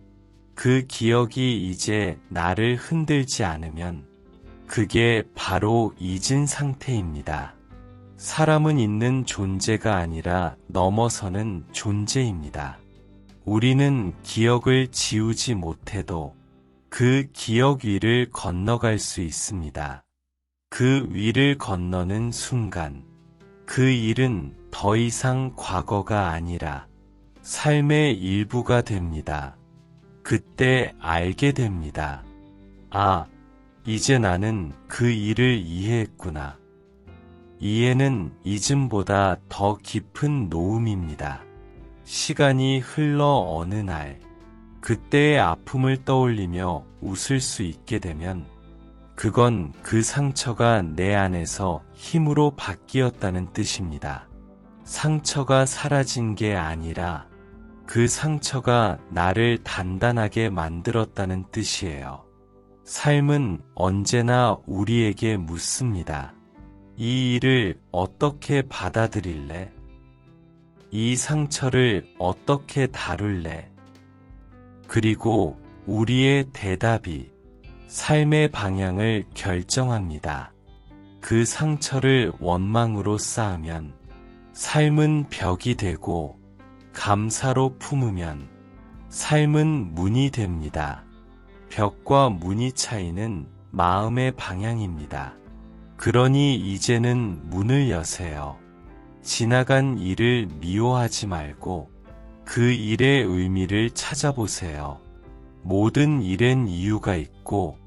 그 기억이 이제 나를 흔들지 않으면 그게 바로 잊은 상태입니다. 사람은 있는 존재가 아니라 넘어서는 존재입니다. 우리는 기억을 지우지 못해도 그 기억 위를 건너갈 수 있습니다. 그 위를 건너는 순간 그 일은 더 이상 과거가 아니라 삶의 일부가 됩니다. 그때 알게 됩니다. 아, 이제 나는 그 일을 이해했구나. 이해는 잊음보다 더 깊은 노음입니다. 시간이 흘러 어느 날, 그때의 아픔을 떠올리며 웃을 수 있게 되면 그건 그 상처가 내 안에서 힘으로 바뀌었다는 뜻입니다. 상처가 사라진 게 아니라 그 상처가 나를 단단하게 만들었다는 뜻이에요. 삶은 언제나 우리에게 묻습니다. 이 일을 어떻게 받아들일래? 이 상처를 어떻게 다룰래? 그리고 우리의 대답이 삶의 방향을 결정합니다. 그 상처를 원망으로 쌓으면 삶은 벽이 되고 감사로 품으면 삶은 문이 됩니다. 벽과 문의 차이는 마음의 방향입니다. 그러니 이제는 문을 여세요. 지나간 일을 미워하지 말고 그 일의 의미를 찾아보세요. 모든 일엔 이유가 있고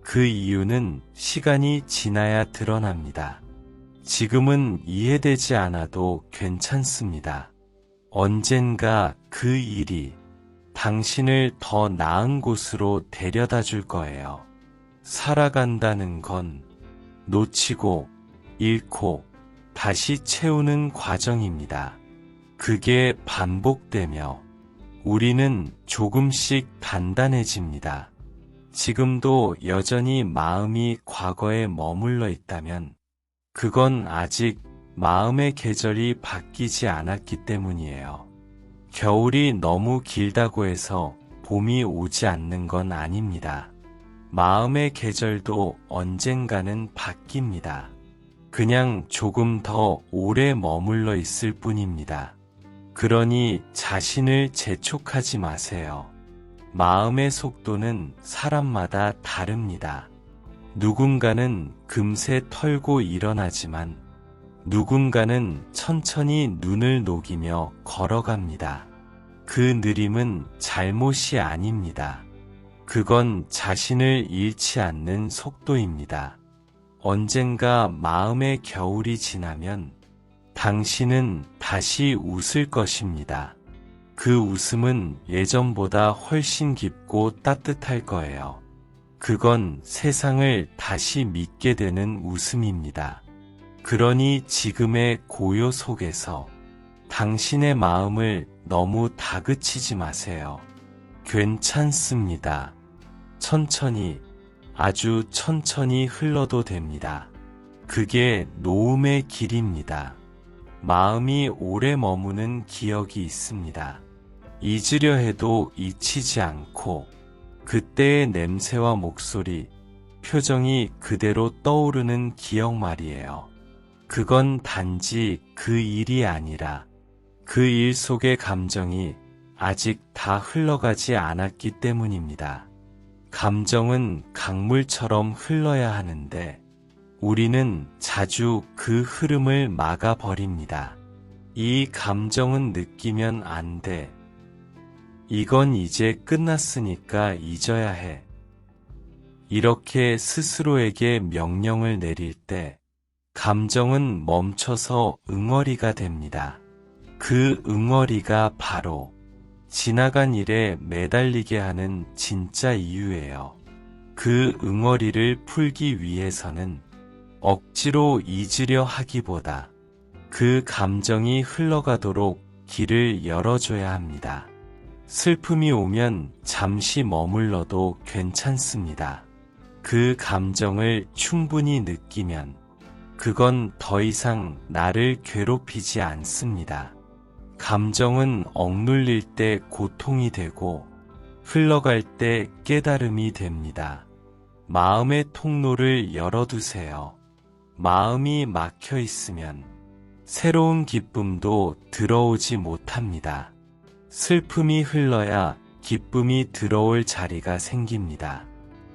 그 이유는 시간이 지나야 드러납니다. 지금은 이해되지 않아도 괜찮습니다. 언젠가 그 일이 당신을 더 나은 곳으로 데려다 줄 거예요. 살아간다는 건 놓치고 잃고 다시 채우는 과정입니다. 그게 반복되며 우리는 조금씩 단단해집니다. 지금도 여전히 마음이 과거에 머물러 있다면 그건 아직 마음의 계절이 바뀌지 않았기 때문이에요. 겨울이 너무 길다고 해서 봄이 오지 않는 건 아닙니다. 마음의 계절도 언젠가는 바뀝니다. 그냥 조금 더 오래 머물러 있을 뿐입니다. 그러니 자신을 재촉하지 마세요. 마음의 속도는 사람마다 다릅니다. 누군가는 금세 털고 일어나지만 누군가는 천천히 눈을 녹이며 걸어갑니다. 그 느림은 잘못이 아닙니다. 그건 자신을 잃지 않는 속도입니다. 언젠가 마음의 겨울이 지나면 당신은 다시 웃을 것입니다. 그 웃음은 예전보다 훨씬 깊고 따뜻할 거예요. 그건 세상을 다시 믿게 되는 웃음입니다. 그러니 지금의 고요 속에서 당신의 마음을 너무 다그치지 마세요. 괜찮습니다. 천천히, 아주 천천히 흘러도 됩니다. 그게 노음의 길입니다. 마음이 오래 머무는 기억이 있습니다. 잊으려 해도 잊히지 않고 그때의 냄새와 목소리, 표정이 그대로 떠오르는 기억 말이에요. 그건 단지 그 일이 아니라 그 일 속의 감정이 아직 다 흘러가지 않았기 때문입니다. 감정은 강물처럼 흘러야 하는데 우리는 자주 그 흐름을 막아버립니다. 이 감정은 느끼면 안 돼. 이건 이제 끝났으니까 잊어야 해. 이렇게 스스로에게 명령을 내릴 때 감정은 멈춰서 응어리가 됩니다. 그 응어리가 바로 지나간 일에 매달리게 하는 진짜 이유예요. 그 응어리를 풀기 위해서는 억지로 잊으려 하기보다 그 감정이 흘러가도록 길을 열어줘야 합니다. 슬픔이 오면 잠시 머물러도 괜찮습니다. 그 감정을 충분히 느끼면 그건 더 이상 나를 괴롭히지 않습니다. 감정은 억눌릴 때 고통이 되고 흘러갈 때 깨달음이 됩니다. 마음의 통로를 열어두세요. 마음이 막혀 있으면 새로운 기쁨도 들어오지 못합니다. 슬픔이 흘러야 기쁨이 들어올 자리가 생깁니다.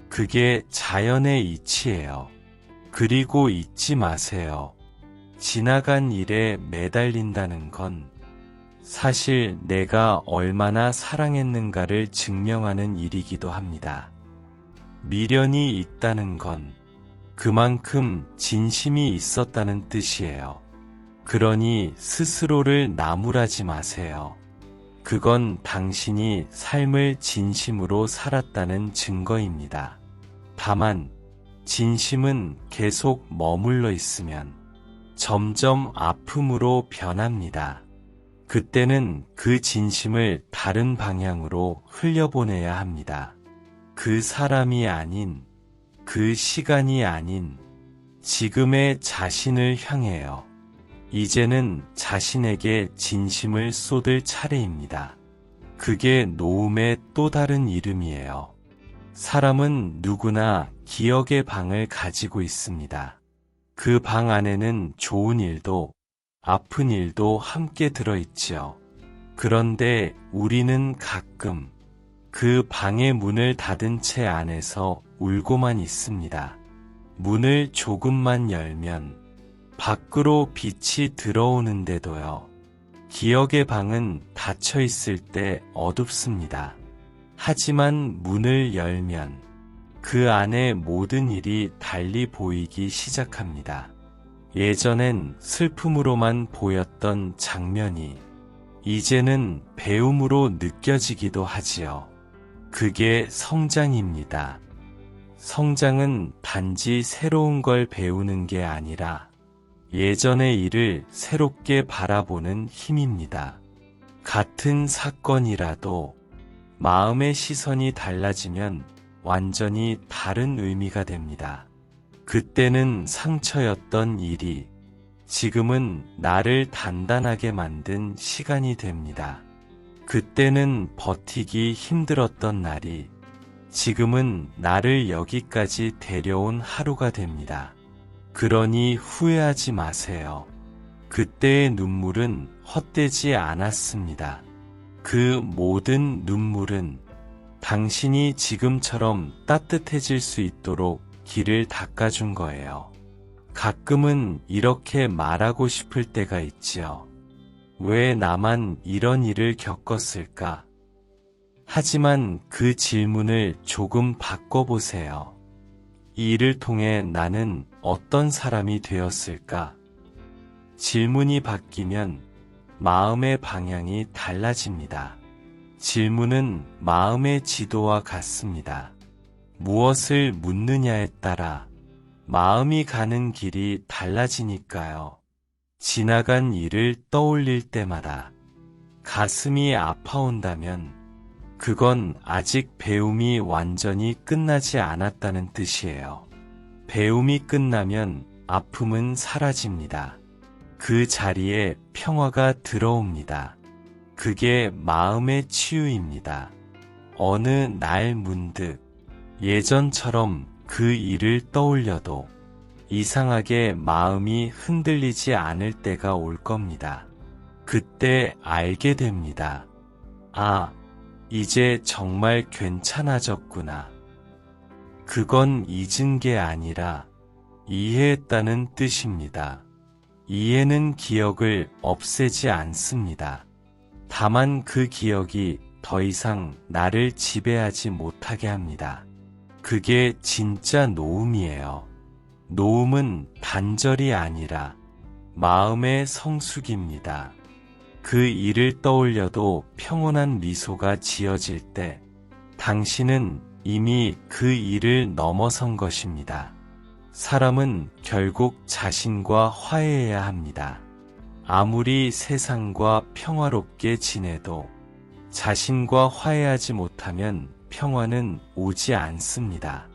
그게 자연의 이치예요. 그리고 잊지 마세요. 지나간 일에 매달린다는 건 사실 내가 얼마나 사랑했는가를 증명하는 일이기도 합니다. 미련이 있다는 건 그만큼 진심이 있었다는 뜻이에요. 그러니 스스로를 나무라지 마세요. 그건 당신이 삶을 진심으로 살았다는 증거입니다. 다만 진심은 계속 머물러 있으면 점점 아픔으로 변합니다. 그때는 그 진심을 다른 방향으로 흘려보내야 합니다. 그 사람이 아닌, 그 시간이 아닌 지금의 자신을 향해요. 이제는 자신에게 진심을 쏟을 차례입니다. 그게 노음의 또 다른 이름이에요. 사람은 누구나 기억의 방을 가지고 있습니다. 그 방 안에는 좋은 일도 아픈 일도 함께 들어있지요. 그런데 우리는 가끔 그 방의 문을 닫은 채 안에서 울고만 있습니다. 문을 조금만 열면 밖으로 빛이 들어오는데도요. 기억의 방은 닫혀 있을 때 어둡습니다. 하지만 문을 열면 그 안에 모든 일이 달리 보이기 시작합니다. 예전엔 슬픔으로만 보였던 장면이 이제는 배움으로 느껴지기도 하지요. 그게 성장입니다. 성장은 단지 새로운 걸 배우는 게 아니라 예전의 일을 새롭게 바라보는 힘입니다. 같은 사건이라도 마음의 시선이 달라지면 완전히 다른 의미가 됩니다. 그때는 상처였던 일이 지금은 나를 단단하게 만든 시간이 됩니다. 그때는 버티기 힘들었던 날이 지금은 나를 여기까지 데려온 하루가 됩니다. 그러니 후회하지 마세요. 그때의 눈물은 헛되지 않았습니다. 그 모든 눈물은 당신이 지금처럼 따뜻해질 수 있도록 길을 닦아준 거예요. 가끔은 이렇게 말하고 싶을 때가 있지요. 왜 나만 이런 일을 겪었을까? 하지만 그 질문을 조금 바꿔보세요. 이 일을 통해 나는 어떤 사람이 되었을까? 질문이 바뀌면 마음의 방향이 달라집니다. 질문은 마음의 지도와 같습니다. 무엇을 묻느냐에 따라 마음이 가는 길이 달라지니까요. 지나간 일을 떠올릴 때마다 가슴이 아파온다면 그건 아직 배움이 완전히 끝나지 않았다는 뜻이에요. 배움이 끝나면 아픔은 사라집니다. 그 자리에 평화가 들어옵니다. 그게 마음의 치유입니다. 어느 날 문득 예전처럼 그 일을 떠올려도 이상하게 마음이 흔들리지 않을 때가 올 겁니다. 그때 알게 됩니다. 아, 이제 정말 괜찮아졌구나. 그건 잊은 게 아니라 이해했다는 뜻입니다. 이해는 기억을 없애지 않습니다. 다만 그 기억이 더 이상 나를 지배하지 못하게 합니다. 그게 진짜 노음이에요. 노음은 단절이 아니라 마음의 성숙입니다. 그 일을 떠올려도 평온한 미소가 지어질 때 당신은 이미 그 일을 넘어선 것입니다. 사람은 결국 자신과 화해해야 합니다. 아무리 세상과 평화롭게 지내도 자신과 화해하지 못하면 평화는 오지 않습니다.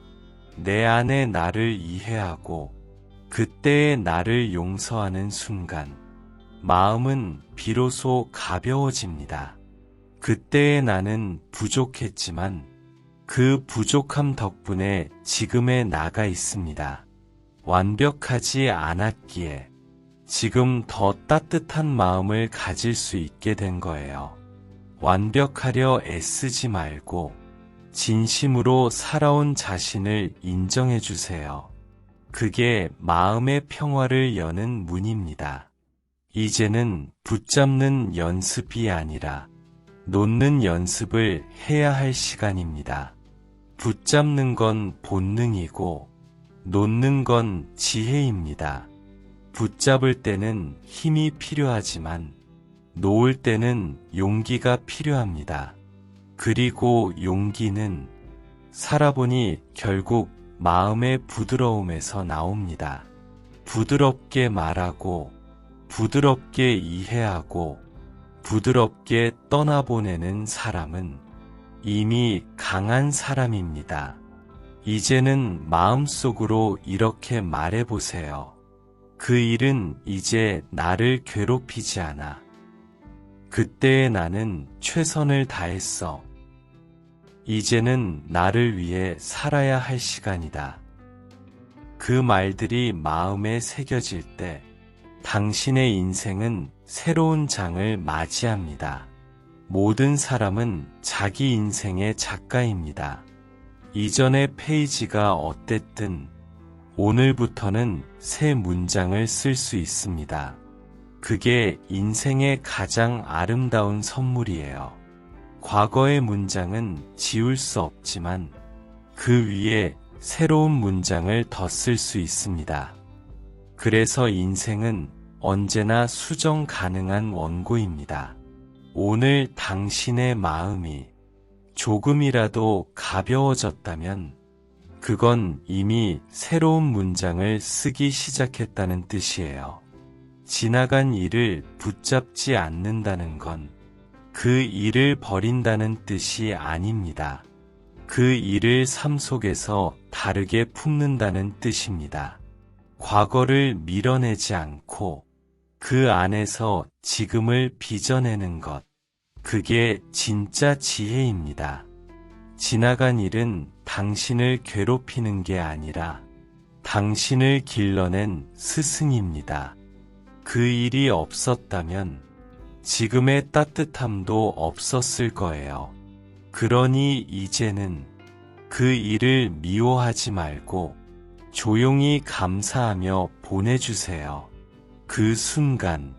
내 안의 나를 이해하고 그때의 나를 용서하는 순간 마음은 비로소 가벼워집니다. 그때의 나는 부족했지만 그 부족함 덕분에 지금의 나가 있습니다. 완벽하지 않았기에 지금 더 따뜻한 마음을 가질 수 있게 된 거예요. 완벽하려 애쓰지 말고 진심으로 살아온 자신을 인정해 주세요. 그게 마음의 평화를 여는 문입니다. 이제는 붙잡는 연습이 아니라 놓는 연습을 해야 할 시간입니다. 붙잡는 건 본능이고 놓는 건 지혜입니다. 붙잡을 때는 힘이 필요하지만 놓을 때는 용기가 필요합니다. 그리고 용기는 살아보니 결국 마음의 부드러움에서 나옵니다. 부드럽게 말하고 부드럽게 이해하고 부드럽게 떠나보내는 사람은 이미 강한 사람입니다. 이제는 마음속으로 이렇게 말해보세요. 그 일은 이제 나를 괴롭히지 않아. 그때의 나는 최선을 다했어. 이제는 나를 위해 살아야 할 시간이다. 그 말들이 마음에 새겨질 때 당신의 인생은 새로운 장을 맞이합니다. 모든 사람은 자기 인생의 작가입니다. 이전의 페이지가 어땠든 오늘부터는 새 문장을 쓸 수 있습니다. 그게 인생의 가장 아름다운 선물이에요. 과거의 문장은 지울 수 없지만 그 위에 새로운 문장을 더 쓸 수 있습니다. 그래서 인생은 언제나 수정 가능한 원고입니다. 오늘 당신의 마음이 조금이라도 가벼워졌다면 그건 이미 새로운 문장을 쓰기 시작했다는 뜻이에요. 지나간 일을 붙잡지 않는다는 건 그 일을 버린다는 뜻이 아닙니다. 그 일을 삶 속에서 다르게 품는다는 뜻입니다. 과거를 밀어내지 않고 그 안에서 지금을 빚어내는 것, 그게 진짜 지혜입니다. 지나간 일은 당신을 괴롭히는 게 아니라 당신을 길러낸 스승입니다. 그 일이 없었다면 지금의 따뜻함도 없었을 거예요. 그러니 이제는 그 일을 미워하지 말고 조용히 감사하며 보내주세요. 그 순간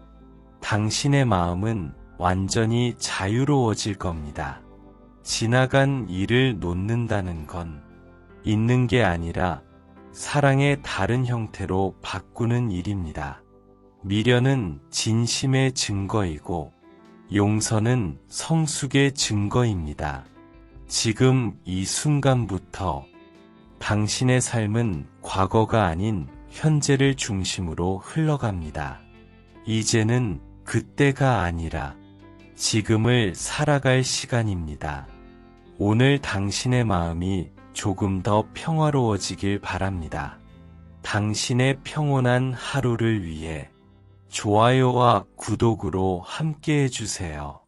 당신의 마음은 완전히 자유로워질 겁니다. 지나간 일을 놓는다는 건 있는 게 아니라 사랑의 다른 형태로 바꾸는 일입니다. 미련은 진심의 증거이고 용서는 성숙의 증거입니다. 지금 이 순간부터 당신의 삶은 과거가 아닌 현재를 중심으로 흘러갑니다. 이제는 그때가 아니라 지금을 살아갈 시간입니다. 오늘 당신의 마음이 조금 더 평화로워지길 바랍니다. 당신의 평온한 하루를 위해 좋아요와 구독으로 함께 해주세요.